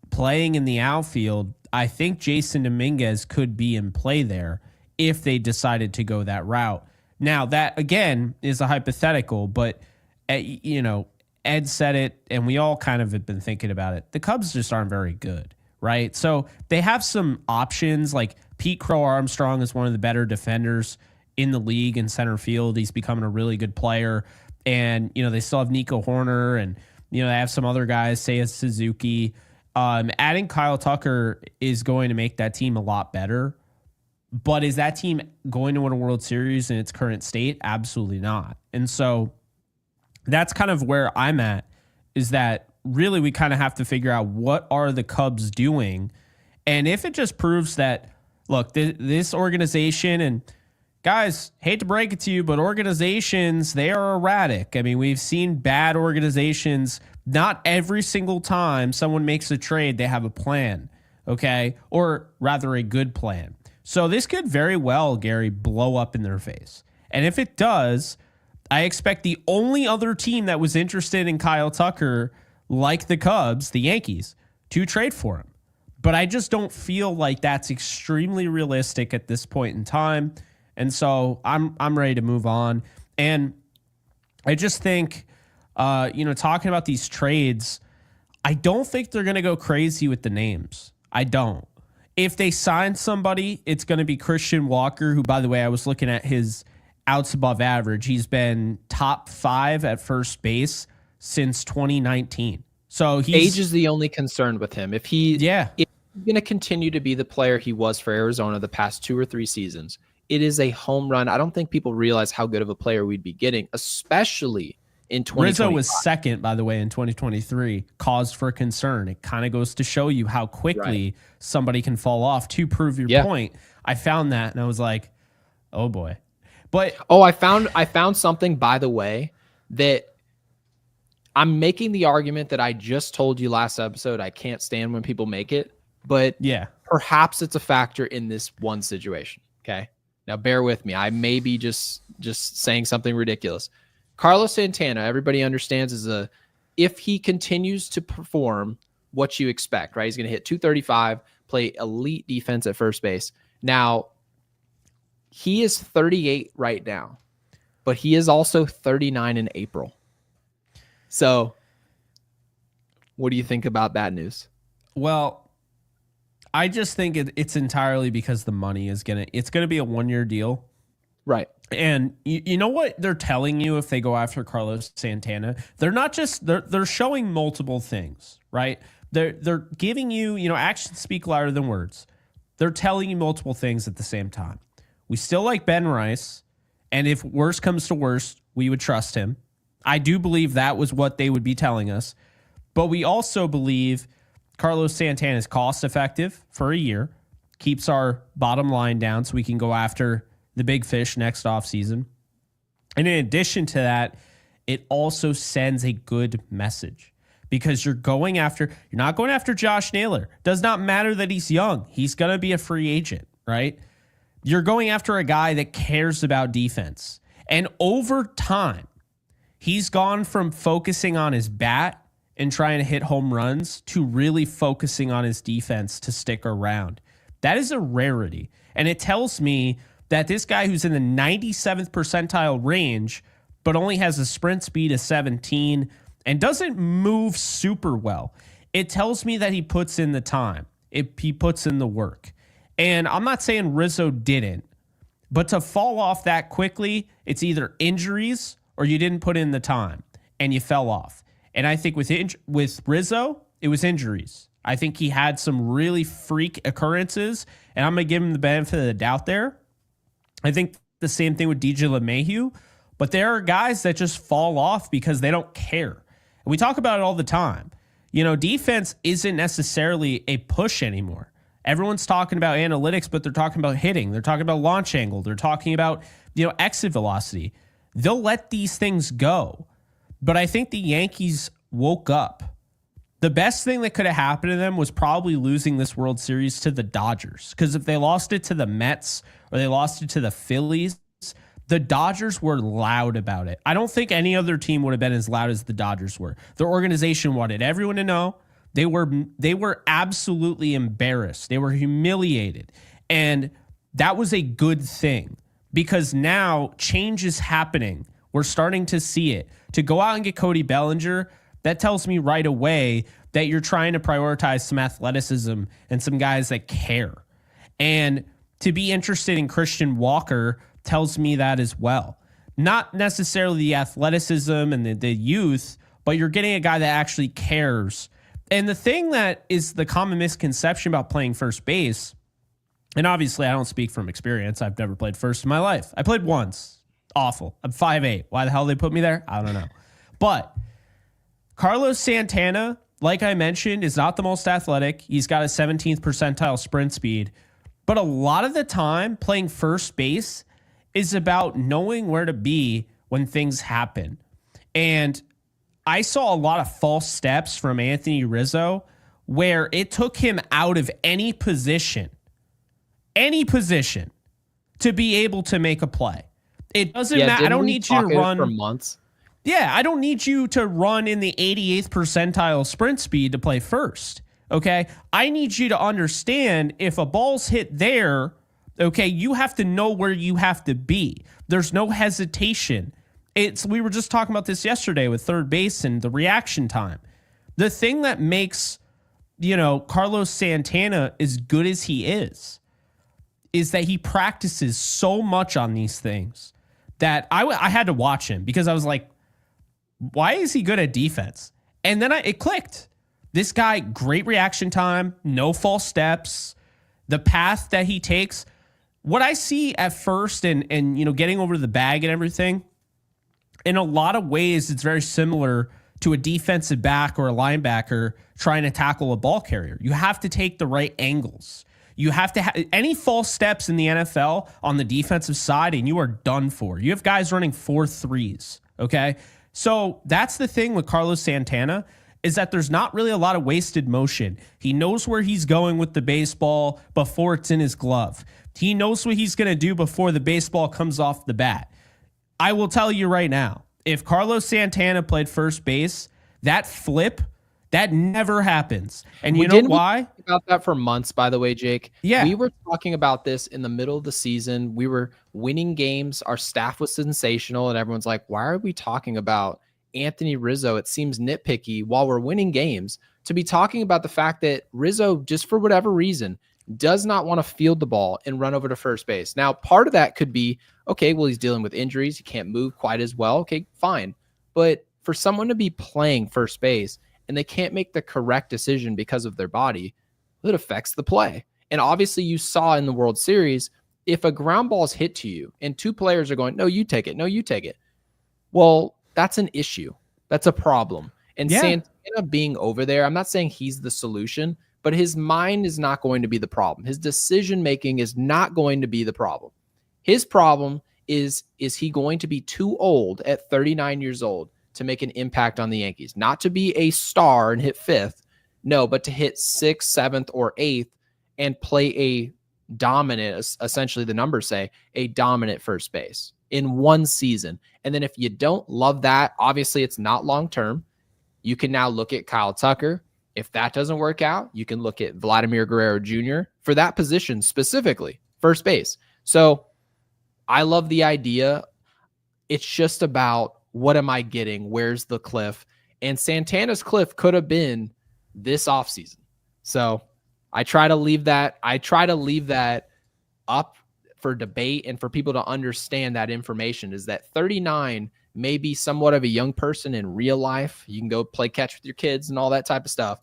playing in the outfield, I think Jason Dominguez could be in play there if they decided to go that route. Now, that, again, is a hypothetical, but, Ed said it, and we all kind of have been thinking about it. The Cubs just aren't very good, right? So they have some options, like Pete Crow Armstrong is one of the better defenders in the league in center field. He's becoming a really good player. And, they still have Nico Horner and, they have some other guys, Seiya Suzuki. Adding Kyle Tucker is going to make that team a lot better. But is that team going to win a World Series in its current state? Absolutely not. And so that's kind of where I'm at, is that really we kind of have to figure out what are the Cubs doing. And if it just proves that, look, this organization, and guys, hate to break it to you, but organizations, they are erratic. I mean, we've seen bad organizations. Not every single time someone makes a trade, they have a plan, okay? Or rather a good plan. So this could very well, Gary, blow up in their face. And if it does, I expect the only other team that was interested in Kyle Tucker, like the Cubs, the Yankees, to trade for him. But I just don't feel like that's extremely realistic at this point in time. And so I'm ready to move on. And I just think, talking about these trades, I don't think they're going to go crazy with the names. I don't. If they sign somebody, it's going to be Christian Walker, who, by the way, I was looking at his outs above average. He's been top 5 at first base since 2019. So age is the only concern with him. If he's going to continue to be the player he was for Arizona the past 2 or 3 seasons, it is a home run. I don't think people realize how good of a player we'd be getting, especially in 2020. Rizzo was second, by the way, in 2023. Cause for concern. It kind of goes to show you how quickly somebody can fall off. To prove your point, I found that and I was like, oh boy. But I found something, by the way, that I'm making the argument that I just told you last episode. I can't stand when people make it, but perhaps it's a factor in this one situation. Okay. Now bear with me. I may be just saying something ridiculous. Carlos Santana, everybody understands, if he continues to perform what you expect, right? He's going to hit 235, play elite defense at first base. Now, he is 38 right now, but he is also 39 in April. So what do you think about that news? Well, I just think it's entirely because the money it's going to be a 1-year deal. Right. And you know what they're telling you if they go after Carlos Santana? They're not just they're showing multiple things, right? They're giving you, actions speak louder than words. They're telling you multiple things at the same time. We still like Ben Rice, and if worse comes to worst, we would trust him. I do believe that was what they would be telling us. But we also believe Carlos Santana is cost effective for a year, keeps our bottom line down so we can go after the big fish next offseason. And in addition to that, it also sends a good message because you're not going after Josh Naylor. Does not matter that he's young. He's going to be a free agent, right? You're going after a guy that cares about defense. And over time, he's gone from focusing on his bat and trying to hit home runs to really focusing on his defense to stick around. That is a rarity. And it tells me that this guy who's in the 97th percentile range, but only has a sprint speed of 17 and doesn't move super well, it tells me that he puts in the time. He puts in the work. And I'm not saying Rizzo didn't, but to fall off that quickly, it's either injuries or you didn't put in the time and you fell off. And I think with Rizzo, it was injuries. I think he had some really freak occurrences, and I'm going to give him the benefit of the doubt there. I think the same thing with DJ LeMahieu, but there are guys that just fall off because they don't care. And we talk about it all the time. Defense isn't necessarily a push anymore. Everyone's talking about analytics, but they're talking about hitting. They're talking about launch angle. They're talking about, exit velocity. They'll let these things go. But I think the Yankees woke up. The best thing that could have happened to them was probably losing this World Series to the Dodgers. Because if they lost it to the Mets or they lost it to the Phillies, the Dodgers were loud about it. I don't think any other team would have been as loud as the Dodgers were. Their organization wanted everyone to know. They were absolutely embarrassed. They were humiliated. And that was a good thing because now change is happening. We're starting to see it. To go out and get Cody Bellinger, that tells me right away that you're trying to prioritize some athleticism and some guys that care. And to be interested in Christian Walker, tells me that as well. Not necessarily the athleticism and the youth, but you're getting a guy that actually cares. And the thing that is the common misconception about playing first base, and obviously I don't speak from experience. I've never played first in my life. I played once. Awful. I'm 5'8". Why the hell they put me there? I don't know. But Carlos Santana, like I mentioned, is not the most athletic. He's got a 17th percentile sprint speed. But a lot of the time, playing first base is about knowing where to be when things happen. And I saw a lot of false steps from Anthony Rizzo where it took him out of any position to be able to make a play. It doesn't matter. I don't need you to run for months. Yeah, I don't need you to run in the 88th percentile sprint speed to play first. Okay, I need you to understand if a ball's hit there, okay, you have to know where you have to be. There's no hesitation. We were just talking about this yesterday with third base and the reaction time. The thing that makes, Carlos Santana as good as he is that he practices so much on these things that I had to watch him because I was like, why is he good at defense? And then it clicked. This guy, great reaction time, no false steps, the path that he takes. What I see at first and getting over the bag and everything, in a lot of ways, it's very similar to a defensive back or a linebacker trying to tackle a ball carrier. You have to take the right angles. You have to any false steps in the NFL on the defensive side, and you are done for. You have guys running 4.3s, okay? So that's the thing with Carlos Santana is that there's not really a lot of wasted motion. He knows where he's going with the baseball before it's in his glove. He knows what he's going to do before the baseball comes off the bat. I will tell you right now, if Carlos Santana played first base, that flip, that never happens. And you know why? We talked about that for months, by the way, Jake. Yeah. We were talking about this in the middle of the season. We were winning games. Our staff was sensational, and everyone's like, why are we talking about Anthony Rizzo? It seems nitpicky while we're winning games to be talking about the fact that Rizzo, just for whatever reason, does not want to field the ball and run over to first base. Now, part of that could be, okay, well, he's dealing with injuries. He can't move quite as well. Okay, fine. But for someone to be playing first base and they can't make the correct decision because of their body, it affects the play. And obviously you saw in the World Series, if a ground ball is hit to you and two players are going, no, you take it. No, you take it. Well, that's an issue. That's a problem. And Santana being over there, I'm not saying he's the solution, but his mind is not going to be the problem. His decision-making is not going to be the problem. His problem is he going to be too old at 39 years old to make an impact on the Yankees? Not to be a star and hit fifth, no, but to hit sixth, seventh, or eighth and play a dominant, essentially the numbers say, a dominant first base in one season. And then if you don't love that, obviously it's not long-term. You can now look at Kyle Tucker. If that doesn't work out, you can look at Vladimir Guerrero Jr. for that position specifically, first base. So I love the idea. It's just about what am I getting? Where's the cliff? And Santana's cliff could have been this offseason. So I try to leave that up for debate and for people to understand that information is that 39 may be somewhat of a young person in real life. You can go play catch with your kids and all that type of stuff.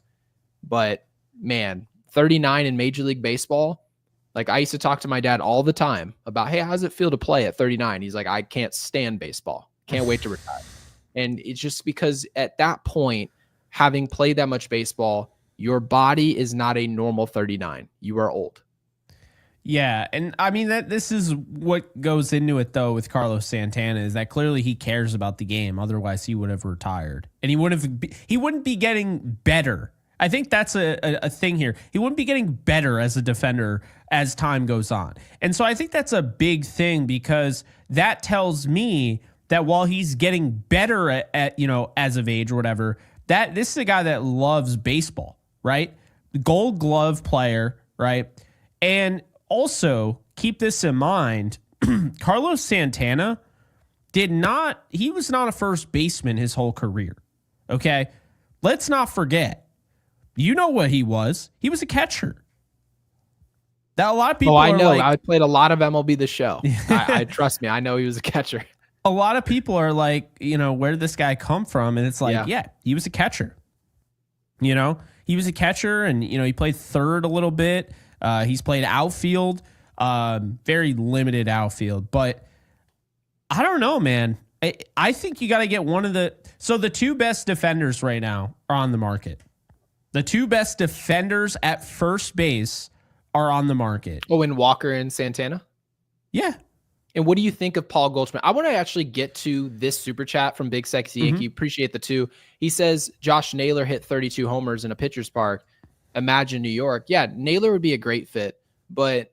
But man, 39 in Major League Baseball, like I used to talk to my dad all the time about, hey, how does it feel to play at 39? He's like, I can't stand baseball. Can't wait to retire. And it's just because at that point, having played that much baseball, your body is not a normal 39. You are old. Yeah, and I mean this is what goes into it though with Carlos Santana is that clearly he cares about the game. Otherwise, he would have retired, and he wouldn't be getting better. I think that's a thing here. He wouldn't be getting better as a defender as time goes on, and so I think that's a big thing because that tells me that while he's getting better at as of age or whatever, that this is a guy that loves baseball, right? Gold Glove player, right? And also, keep this in mind, Carlos Santana he was not a first baseman his whole career, okay? Let's not forget. You know what he was. He was a catcher. That a lot of Oh, people I are know. like, I played a lot of MLB The Show. I trust me. I know he was a catcher. a lot of people are like, where did this guy come from? And it's like, Yeah. yeah, he was a catcher. He was a catcher, and he played third a little bit. He's played outfield, very limited outfield. But I don't know, man. I think you got to get one of the. So the two best defenders right now are on the market. The two best defenders at first base are on the market. Oh, and Walker and Santana? Yeah. And what do you think of Paul Goldschmidt? I want to actually get to this super chat from Big Sexy Yankee. Appreciate the two. He says Josh Naylor hit 32 homers in a pitcher's park. Imagine New York. Yeah, Naylor would be a great fit, but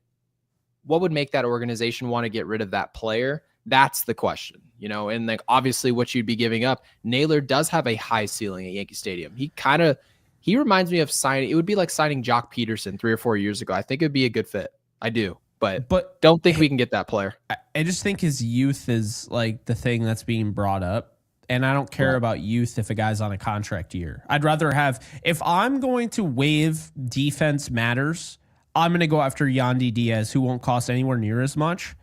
what would make that organization want to get rid of that player? That's the question, and like obviously what you'd be giving up. Naylor does have a high ceiling at Yankee Stadium. He reminds me of signing. It would be like signing Jock Peterson 3 or 4 years ago. I think it'd be a good fit. I do, but don't think we can get that player. I just think his youth is like the thing that's being brought up. And I don't care about youth if a guy's on a contract year. I'd rather if I'm going to waive defense matters, I'm going to go after Yandy Diaz, who won't cost anywhere near as much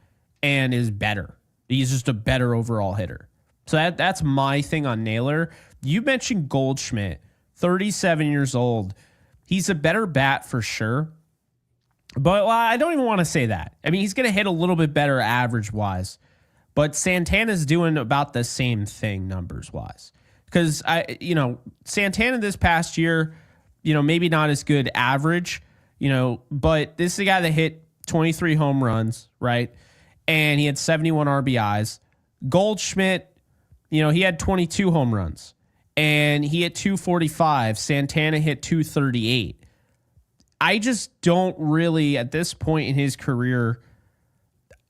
and is better. He's just a better overall hitter. So that's my thing on Naylor. You mentioned Goldschmidt, 37 years old. He's a better bat for sure. But I don't even want to say that. I mean, he's going to hit a little bit better average-wise. But Santana's doing about the same thing numbers-wise. Because, Santana this past year, maybe not as good average, but this is a guy that hit 23 home runs, right? And he had 71 RBIs. Goldschmidt, he had 22 home runs. And he hit 245. Santana hit 238. I just don't really, at this point in his career,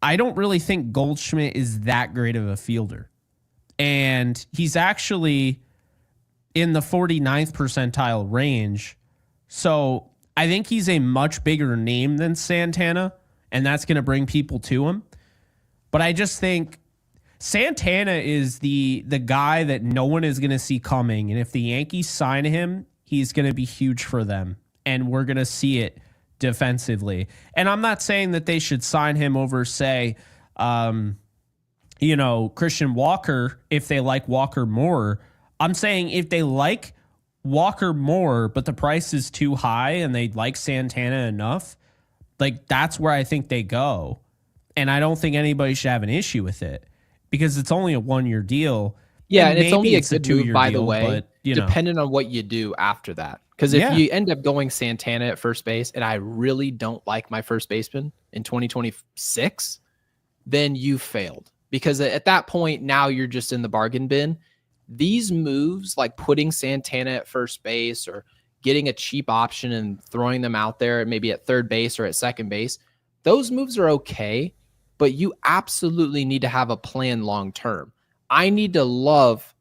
I don't really think Goldschmidt is that great of a fielder. And he's actually in the 49th percentile range. So I think he's a much bigger name than Santana, and that's going to bring people to him. But I just think Santana is the guy that no one is going to see coming. And if the Yankees sign him, he's going to be huge for them. And we're going to see it defensively. And I'm not saying that they should sign him over, say, Christian Walker, if they like Walker more. I'm saying if they like Walker more, but the price is too high and they like Santana enough, like that's where I think they go. And I don't think anybody should have an issue with it because it's only a 1-year deal. Yeah, and it's only a good move, by the deal, way, but, depending on what you do after that. Because if you end up going Santana at first base, and I really don't like my first baseman in 2026, then you failed. Because at that point, now you're just in the bargain bin. These moves, like putting Santana at first base or getting a cheap option and throwing them out there, maybe at third base or at second base, those moves are okay, but you absolutely need to have a plan long term. I need to love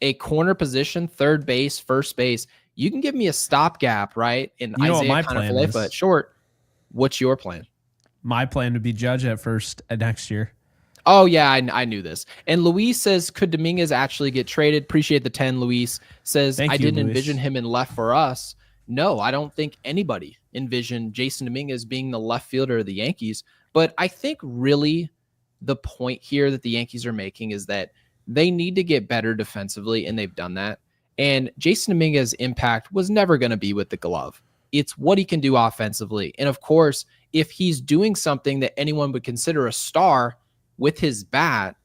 a corner position, third base, first base. You can give me a stopgap, right? And Isaiah Kiner-Falefa at short. What's your plan? My plan would be Judge at first next year. Oh, yeah, I knew this. And Luis says, could Dominguez actually get traded? Appreciate the 10, Luis. Says, I didn't envision him in left for us. No, I don't think anybody envisioned Jason Dominguez being the left fielder of the Yankees. But I think really the point here that the Yankees are making is that they need to get better defensively, and they've done that. And Jason Dominguez's impact was never going to be with the glove. It's what he can do offensively. And of course, if he's doing something that anyone would consider a star with his bat,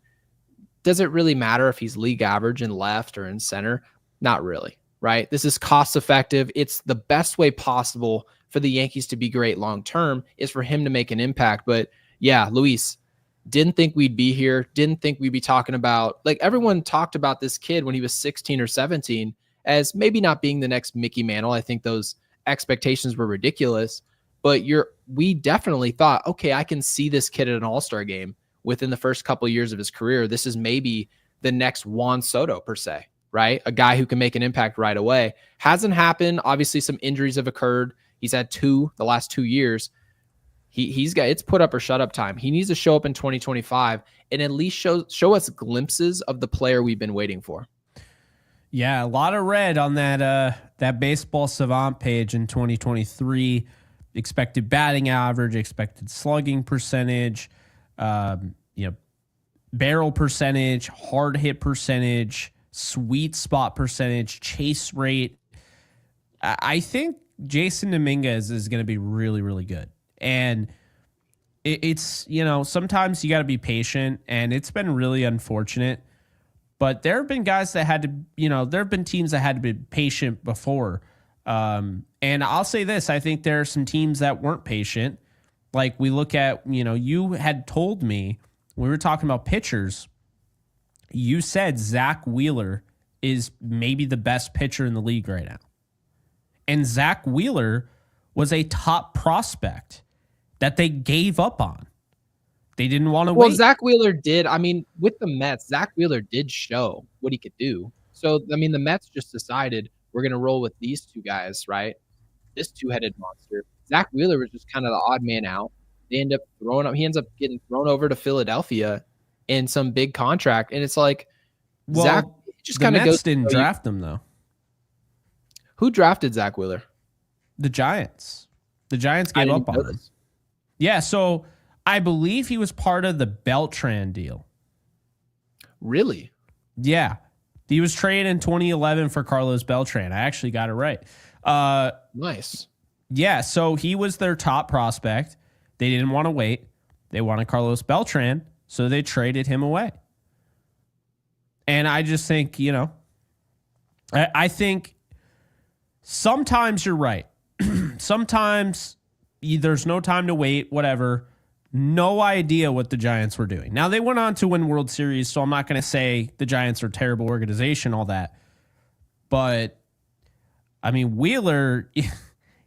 does it really matter if he's league average in left or in center? Not really, right? This is cost effective. It's the best way possible for the Yankees to be great long-term is for him to make an impact. But yeah, Luis, didn't think we'd be here. Didn't think we'd be talking about, like everyone talked about this kid when he was 16 or 17 as maybe not being the next Mickey Mantle. I think those expectations were ridiculous, but we definitely thought, okay, I can see this kid at an all-star game within the first couple of years of his career. This is maybe the next Juan Soto per se, right? A guy who can make an impact right away. Hasn't happened. Obviously some injuries have occurred. He's had the last 2 years. He's got, it's put up or shut up time. He needs to show up in 2025 and at least show us glimpses of the player we've been waiting for. Yeah, a lot of red on that Baseball Savant page in 2023. expected batting average, expected slugging percentage, barrel percentage, hard hit percentage, sweet spot percentage, chase rate. I think Jason Dominguez is going to be really, really good. And it's, sometimes you got to be patient, and it's been really unfortunate. But there have been guys that had to, there have been teams that had to be patient before. And I'll say this, I think there are some teams that weren't patient. Like we look at, you had told me when we were talking about pitchers, you said Zach Wheeler is maybe the best pitcher in the league right now. And Zach Wheeler was a top prospect that they gave up on. They didn't want to wait. Well, Zach Wheeler did. I mean, with the Mets, Zach Wheeler did show what he could do. So, I mean, the Mets just decided we're going to roll with these two guys, right? This two-headed monster. Zach Wheeler was just kind of the odd man out. They end up throwing up. He ends up getting thrown over to Philadelphia in some big contract. And it's like, well, Zach just kind of goes. The Mets didn't draft him, though. Who drafted Zach Wheeler? The Giants. The Giants gave up on him. Yeah, so I believe he was part of the Beltran deal. Really? Yeah. He was traded in 2011 for Carlos Beltran. I actually got it right. Nice. Yeah, so he was their top prospect. They didn't want to wait. They wanted Carlos Beltran, so they traded him away. And I just think, I think sometimes you're right. Sometimes there's no time to wait, whatever. No idea what the Giants were doing. Now, they went on to win World Series, so I'm not going to say the Giants are a terrible organization, all that. But, I mean, Wheeler,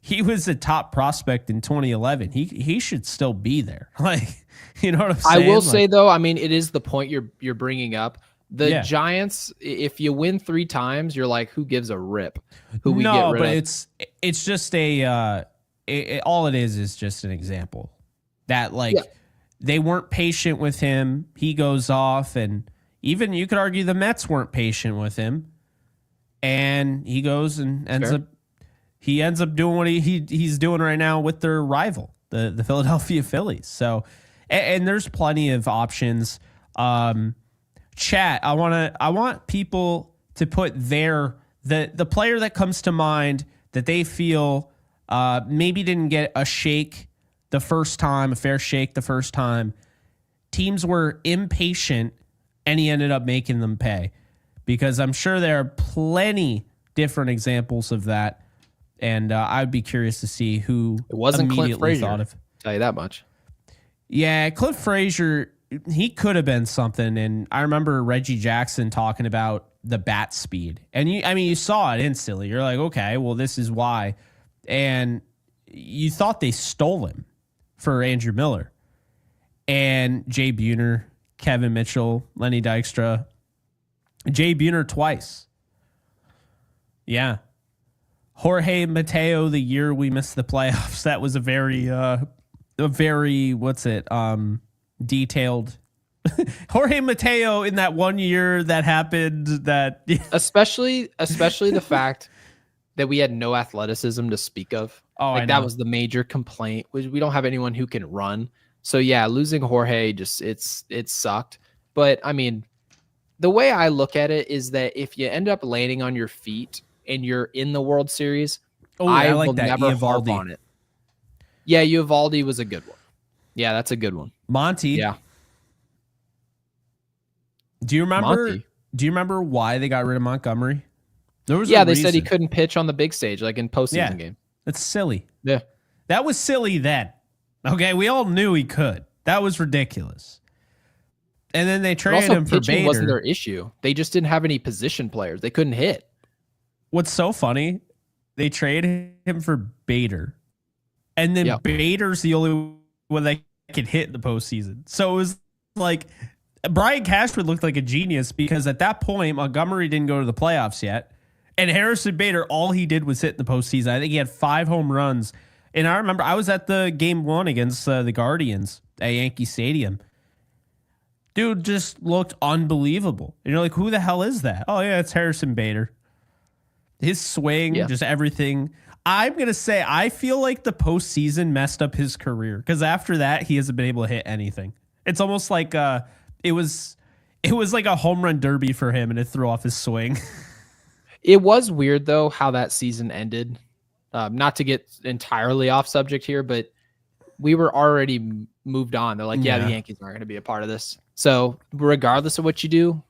he was a top prospect in 2011. He should still be there. Like, you know what I'm saying? I will say, though, I mean, it is the point you're bringing up. The Giants, if you win 3 times, you're like, who gives a rip? Who we get rid of? No, but it's just all it is just an example that they weren't patient with him. He goes off, and even you could argue the Mets weren't patient with him, and he goes and ends up doing what he's doing right now with their rival, the Philadelphia Phillies. So, and there's plenty of options. Chat, I want people to put the player that comes to mind that they feel maybe didn't get a shake the first time, a fair shake the first time. Teams were impatient, and he ended up making them pay, because I'm sure there are plenty different examples of that, and I'd be curious to see who it wasn't immediately Clint Frazier, thought of. Tell you that much. Yeah, Clint Frazier, he could have been something, and I remember Reggie Jackson talking about the bat speed, and you saw it instantly. You're like, okay, well, this is why, and you thought they stole him for Andrew Miller, and Jay Buhner, Kevin Mitchell, Lenny Dykstra, Jay Buhner twice. Yeah. Jorge Mateo, the year we missed the playoffs, that was a very detailed Jorge Mateo in that 1 year that happened, that especially the fact that we had no athleticism to speak of. That was the major complaint. We don't have anyone who can run. So yeah, losing Jorge it sucked. But I mean, the way I look at it is that if you end up landing on your feet and you're in the World Series, I will never harp on it. Yeah, Uvalde was a good one. Yeah, that's a good one. Monty. Yeah. Do you remember why they got rid of Montgomery? There was they said he couldn't pitch on the big stage, like in postseason game. That's silly. Yeah. That was silly then. Okay, we all knew he could. That was ridiculous. And then they traded him for Bader. Wasn't their issue. They just didn't have any position players. They couldn't hit. What's so funny, they traded him for Bader. And then Bader's the only one that can hit in the postseason. So it was like Brian Cashman looked like a genius, because at that point, Montgomery didn't go to the playoffs yet. And Harrison Bader, all he did was hit in the postseason. I think he had 5 home runs. And I remember I was at the game 1 against the Guardians at Yankee Stadium. Dude just looked unbelievable. And you're like, who the hell is that? Oh, yeah, it's Harrison Bader. His swing, just everything. I'm going to say I feel like the postseason messed up his career because after that, he hasn't been able to hit anything. It's almost like it was like a home run derby for him and it threw off his swing. It was weird, though, how that season ended. Not to get entirely off subject here, but we were already moved on. They're like, the Yankees aren't going to be a part of this. So regardless of what you do,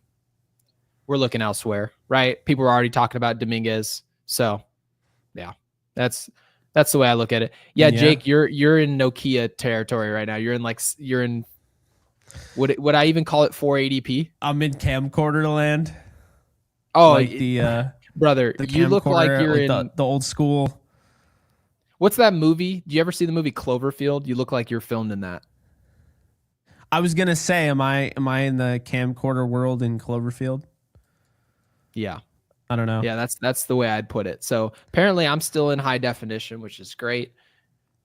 we're looking elsewhere, right? People were already talking about Dominguez. So, yeah, that's the way I look at it. Yeah, Jake, you're in Nokia territory right now. You're in would I even call it 480p? I'm in camcorder land. Oh, like brother, you look like you're like in the old school. What's that movie? Do you ever see the movie Cloverfield? You look like you're filmed in that. I was gonna say, am I in the camcorder world in Cloverfield? Yeah. I don't know. Yeah, that's the way I'd put it. So apparently I'm still in high definition, which is great.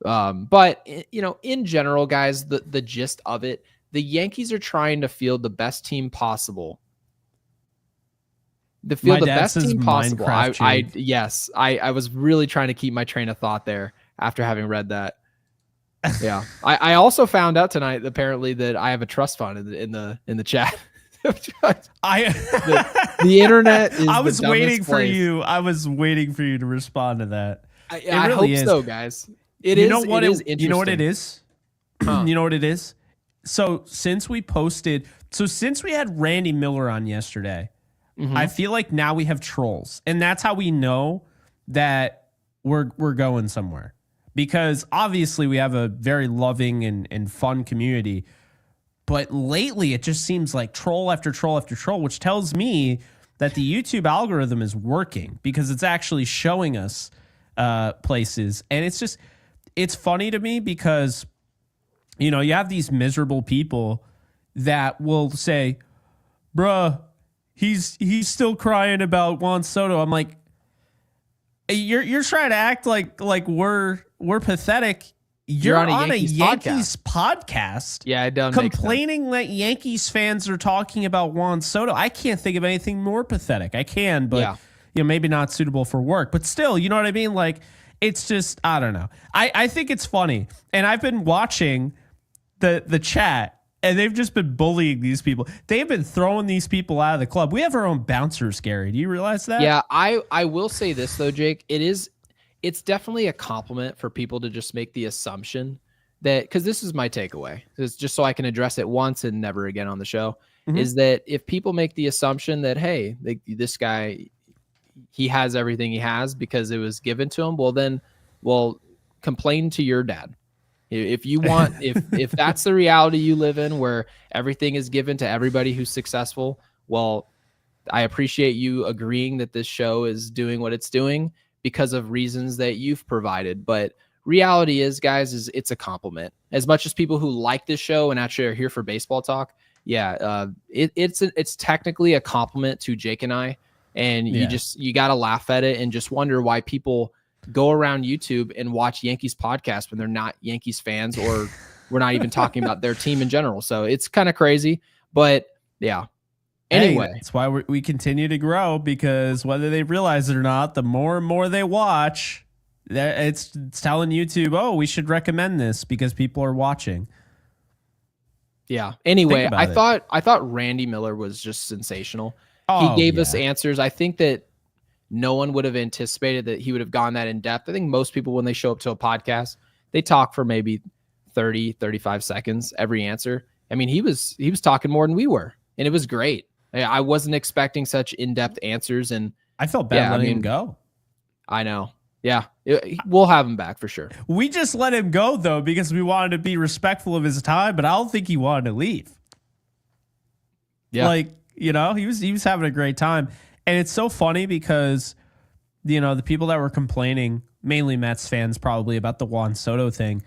But in general, guys, the gist of it, the Yankees are trying to field the best team possible. The best team possible. I was really trying to keep my train of thought there after having read that. Yeah. I also found out tonight apparently that I have a trust fund in the chat. The internet is I was waiting for place. you. I was waiting for you to respond to that. I hope so, guys. You know what it is? Huh. You know what it is? So since we had Randy Miller on yesterday, I feel like now we have trolls. And that's how we know that we're going somewhere. Because obviously we have a very loving and fun community. But lately, it just seems like troll after troll after troll, which tells me that the YouTube algorithm is working because it's actually showing us places. And it's funny to me because, you have these miserable people that will say, bruh, he's still crying about Juan Soto. I'm like, you're trying to act like we're pathetic. You're on a Yankees podcast. Yeah, it doesn't complaining that Yankees fans are talking about Juan Soto. I can't think of anything more pathetic. I can, but maybe not suitable for work. But still, you know what I mean? Like, it's just, I don't know. I think it's funny. And I've been watching the chat, and they've just been bullying these people. They've been throwing these people out of the club. We have our own bouncers, Gary. Do you realize that? Yeah, I will say this, though, Jake. It's definitely a compliment for people to just make the assumption that, because this is my takeaway, it's just so I can address it once and never again on the show, is that if people make the assumption that, hey, this guy, he has everything he has because it was given to him, well, complain to your dad. If you want, if that's the reality you live in where everything is given to everybody who's successful, well, I appreciate you agreeing that this show is doing what it's doing because of reasons that you've provided. But reality is, guys, it's a compliment. As much as people who like this show and actually are here for baseball talk, it's technically a compliment to Jake and I. And you got to laugh at it and just wonder why people go around YouTube and watch Yankees podcasts when they're not Yankees fans, or we're not even talking about their team in general. So it's kind of crazy, but yeah. Anyway, that's why we continue to grow, because whether they realize it or not, the more and more they watch, it's telling YouTube, oh, we should recommend this because people are watching. Yeah. Anyway, I thought Randy Miller was just sensational. He gave us answers. I think that no one would have anticipated that he would have gone that in depth. I think most people, when they show up to a podcast, they talk for maybe 30, 35 seconds every answer. I mean, he was talking more than we were, and it was great. I wasn't expecting such in-depth answers, and I felt bad letting him go. I know. Yeah, we'll have him back for sure. We just let him go, though, because we wanted to be respectful of his time, but I don't think he wanted to leave. Yeah. He was having a great time. And it's so funny because, the people that were complaining, mainly Mets fans probably, about the Juan Soto thing,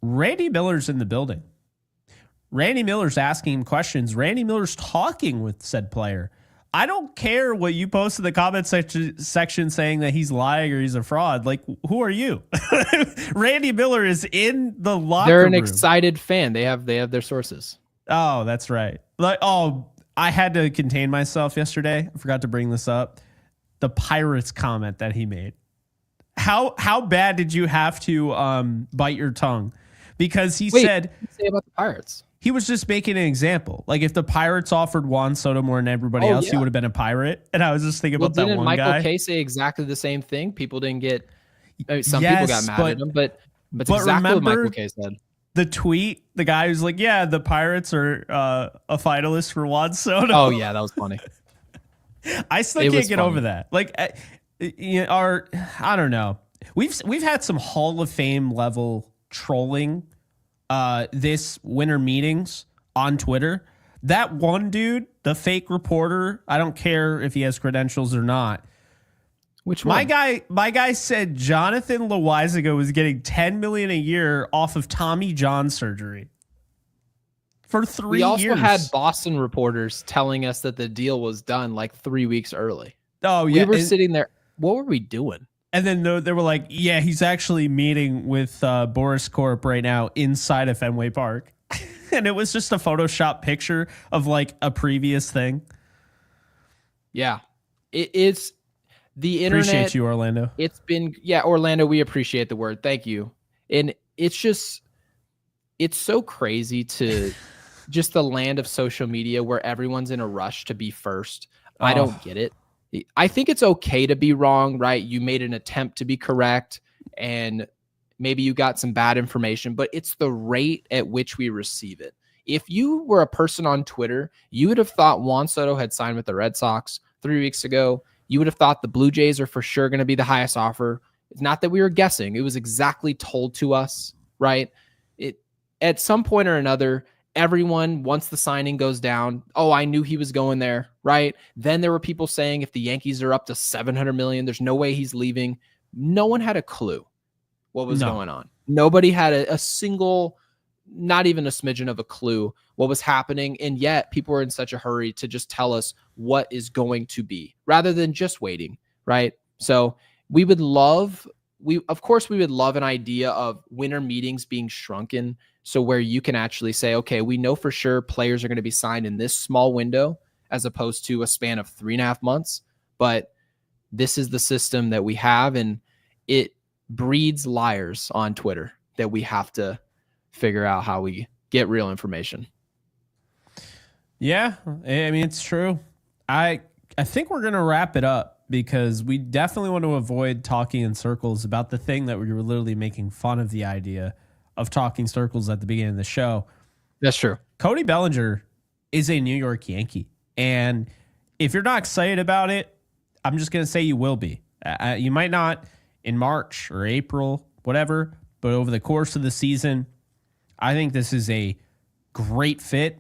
Randy Miller's in the building. Randy Miller's asking him questions. Randy Miller's talking with said player. I don't care what you post in the comment section saying that he's lying or he's a fraud. Like, who are you? Randy Miller is in the locker room. They're an excited fan. They have their sources. Oh, that's right. I had to contain myself yesterday. I forgot to bring this up. The Pirates comment that he made. how bad did you have to bite your tongue? Because he Wait, said what did you say about the Pirates? he was just making an example. Like if the Pirates offered Juan Soto more than everybody Oh, else, he yeah. would have been a Pirate. And I was just thinking Well, about that didn't one Michael guy. Kay say exactly the same thing? People didn't get. I mean, some people got Yes, mad at him, but it's exactly what remember Michael Kay said. the tweet, the guy who's like, yeah, the Pirates are a finalist for Juan Soto. Oh yeah, that was funny. I still It can't was get funny. over that. Like, I don't know. We've had some Hall of Fame level trolling this winter meetings on Twitter. That one dude, the fake reporter, I don't care if he has credentials or not. Which one? My guy said Jonathan Loizaga was getting $10 million a year off of Tommy John surgery for 3 We also years. had Boston reporters telling us that the deal was done like 3 weeks early. Oh yeah, We were sitting there. What were we doing? and then they were like, yeah, he's actually meeting with Boris Corp right now inside of Fenway Park, and it was just a Photoshop picture of like a previous thing. Yeah, it's the internet. Appreciate you, Orlando. It's been, Orlando, we appreciate the word. Thank you. And it's so crazy to just the land of social media where everyone's in a rush to be first. I don't get it. I think it's okay to be wrong, right? You made an attempt to be correct and maybe you got some bad information, but it's the rate at which we receive it. If you were a person on Twitter, you would have thought Juan Soto had signed with the Red Sox 3 weeks ago. You would have thought the Blue Jays are for sure going to be the highest offer. It's not that we were guessing. It was exactly told to us, right? At some point or another, everyone, once the signing goes down, oh, I knew he was going there, right? Then there were people saying if the Yankees are up to $700 million, there's no way he's leaving. No one had a clue what was going on. Nobody had a single, not even a smidgen of a clue what was happening. And yet people were in such a hurry to just tell us what is going to be rather than just waiting, right? So we would love an idea of winter meetings being shrunken. So where you can actually say, okay, we know for sure players are going to be signed in this small window as opposed to a span of 3.5 months. But this is the system that we have, and it breeds liars on Twitter that we have to figure out how we get real information. Yeah, I mean, it's true. I think we're going to wrap it up because we definitely want to avoid talking in circles about the thing that we were literally making fun of the idea of talking circles at the beginning of the show. That's true. Cody Bellinger is a New York Yankee. And if you're not excited about it, I'm just going to say you will be. You might not in March or April, whatever, but over the course of the season, I think this is a great fit.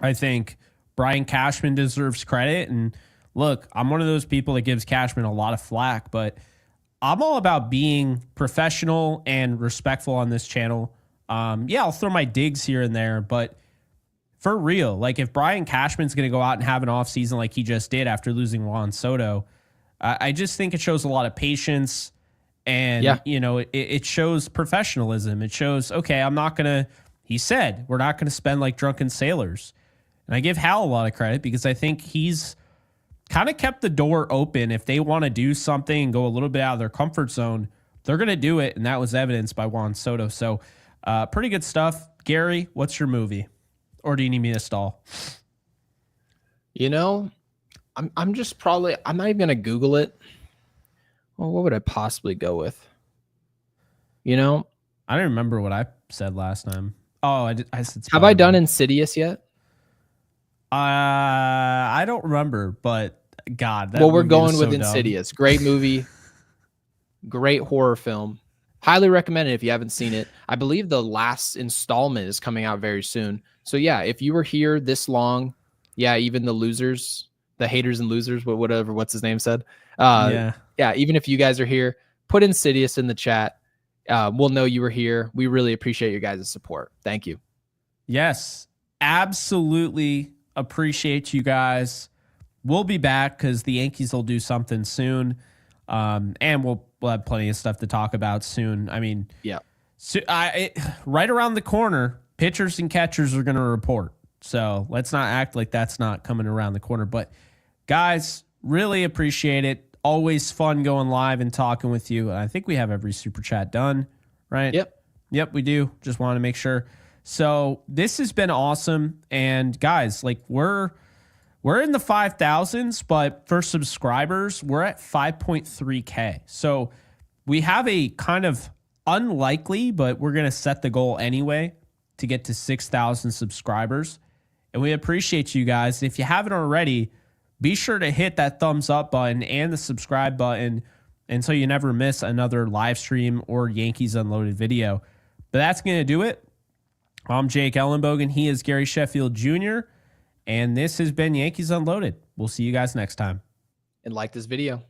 I think Brian Cashman deserves credit. And look, I'm one of those people that gives Cashman a lot of flack, but I'm all about being professional and respectful on this channel. I'll throw my digs here and there, but for real, like if Brian Cashman's going to go out and have an offseason like he just did after losing Juan Soto, I just think it shows a lot of patience and, it shows professionalism. It shows, okay, he said, we're not going to spend like drunken sailors. And I give Hal a lot of credit because I think he's kind of kept the door open. If they want to do something and go a little bit out of their comfort zone, they're going to do it. And that was evidenced by Juan Soto. So pretty good stuff. Gary, what's your movie? Or do you need me to stall? I'm not even going to Google it. Well, what would I possibly go with? I don't remember what I said last time. Oh, I said. Have I done Insidious yet? I don't remember, but God. We're going with Insidious. Great movie. Great horror film. Highly recommend it if you haven't seen it. I believe the last installment is coming out very soon. So yeah, if you were here this long, even the losers, the haters and losers, what's his name said. Even if you guys are here, put Insidious in the chat. We'll know you were here. We really appreciate your guys' support. Thank you. Yes, absolutely appreciate you guys. We'll be back because the Yankees will do something soon. And we'll have plenty of stuff to talk about soon. I mean, right around the corner, pitchers and catchers are going to report. So let's not act like that's not coming around the corner. But guys, really appreciate it. Always fun going live and talking with you. I think we have every super chat done, right? Yep, we do. Just want to make sure. So this has been awesome. And guys, like we're in the 5,000s, but for subscribers, we're at 5.3K. So we have a kind of unlikely, but we're going to set the goal anyway to get to 6,000 subscribers. And we appreciate you guys. If you haven't already, be sure to hit that thumbs up button and the subscribe button and so you never miss another live stream or Yankees Unloaded video. But that's going to do it. I'm Jake Ellenbogen. He is Gary Sheffield Jr. And this has been Yankees Unloaded. We'll see you guys next time. And like this video.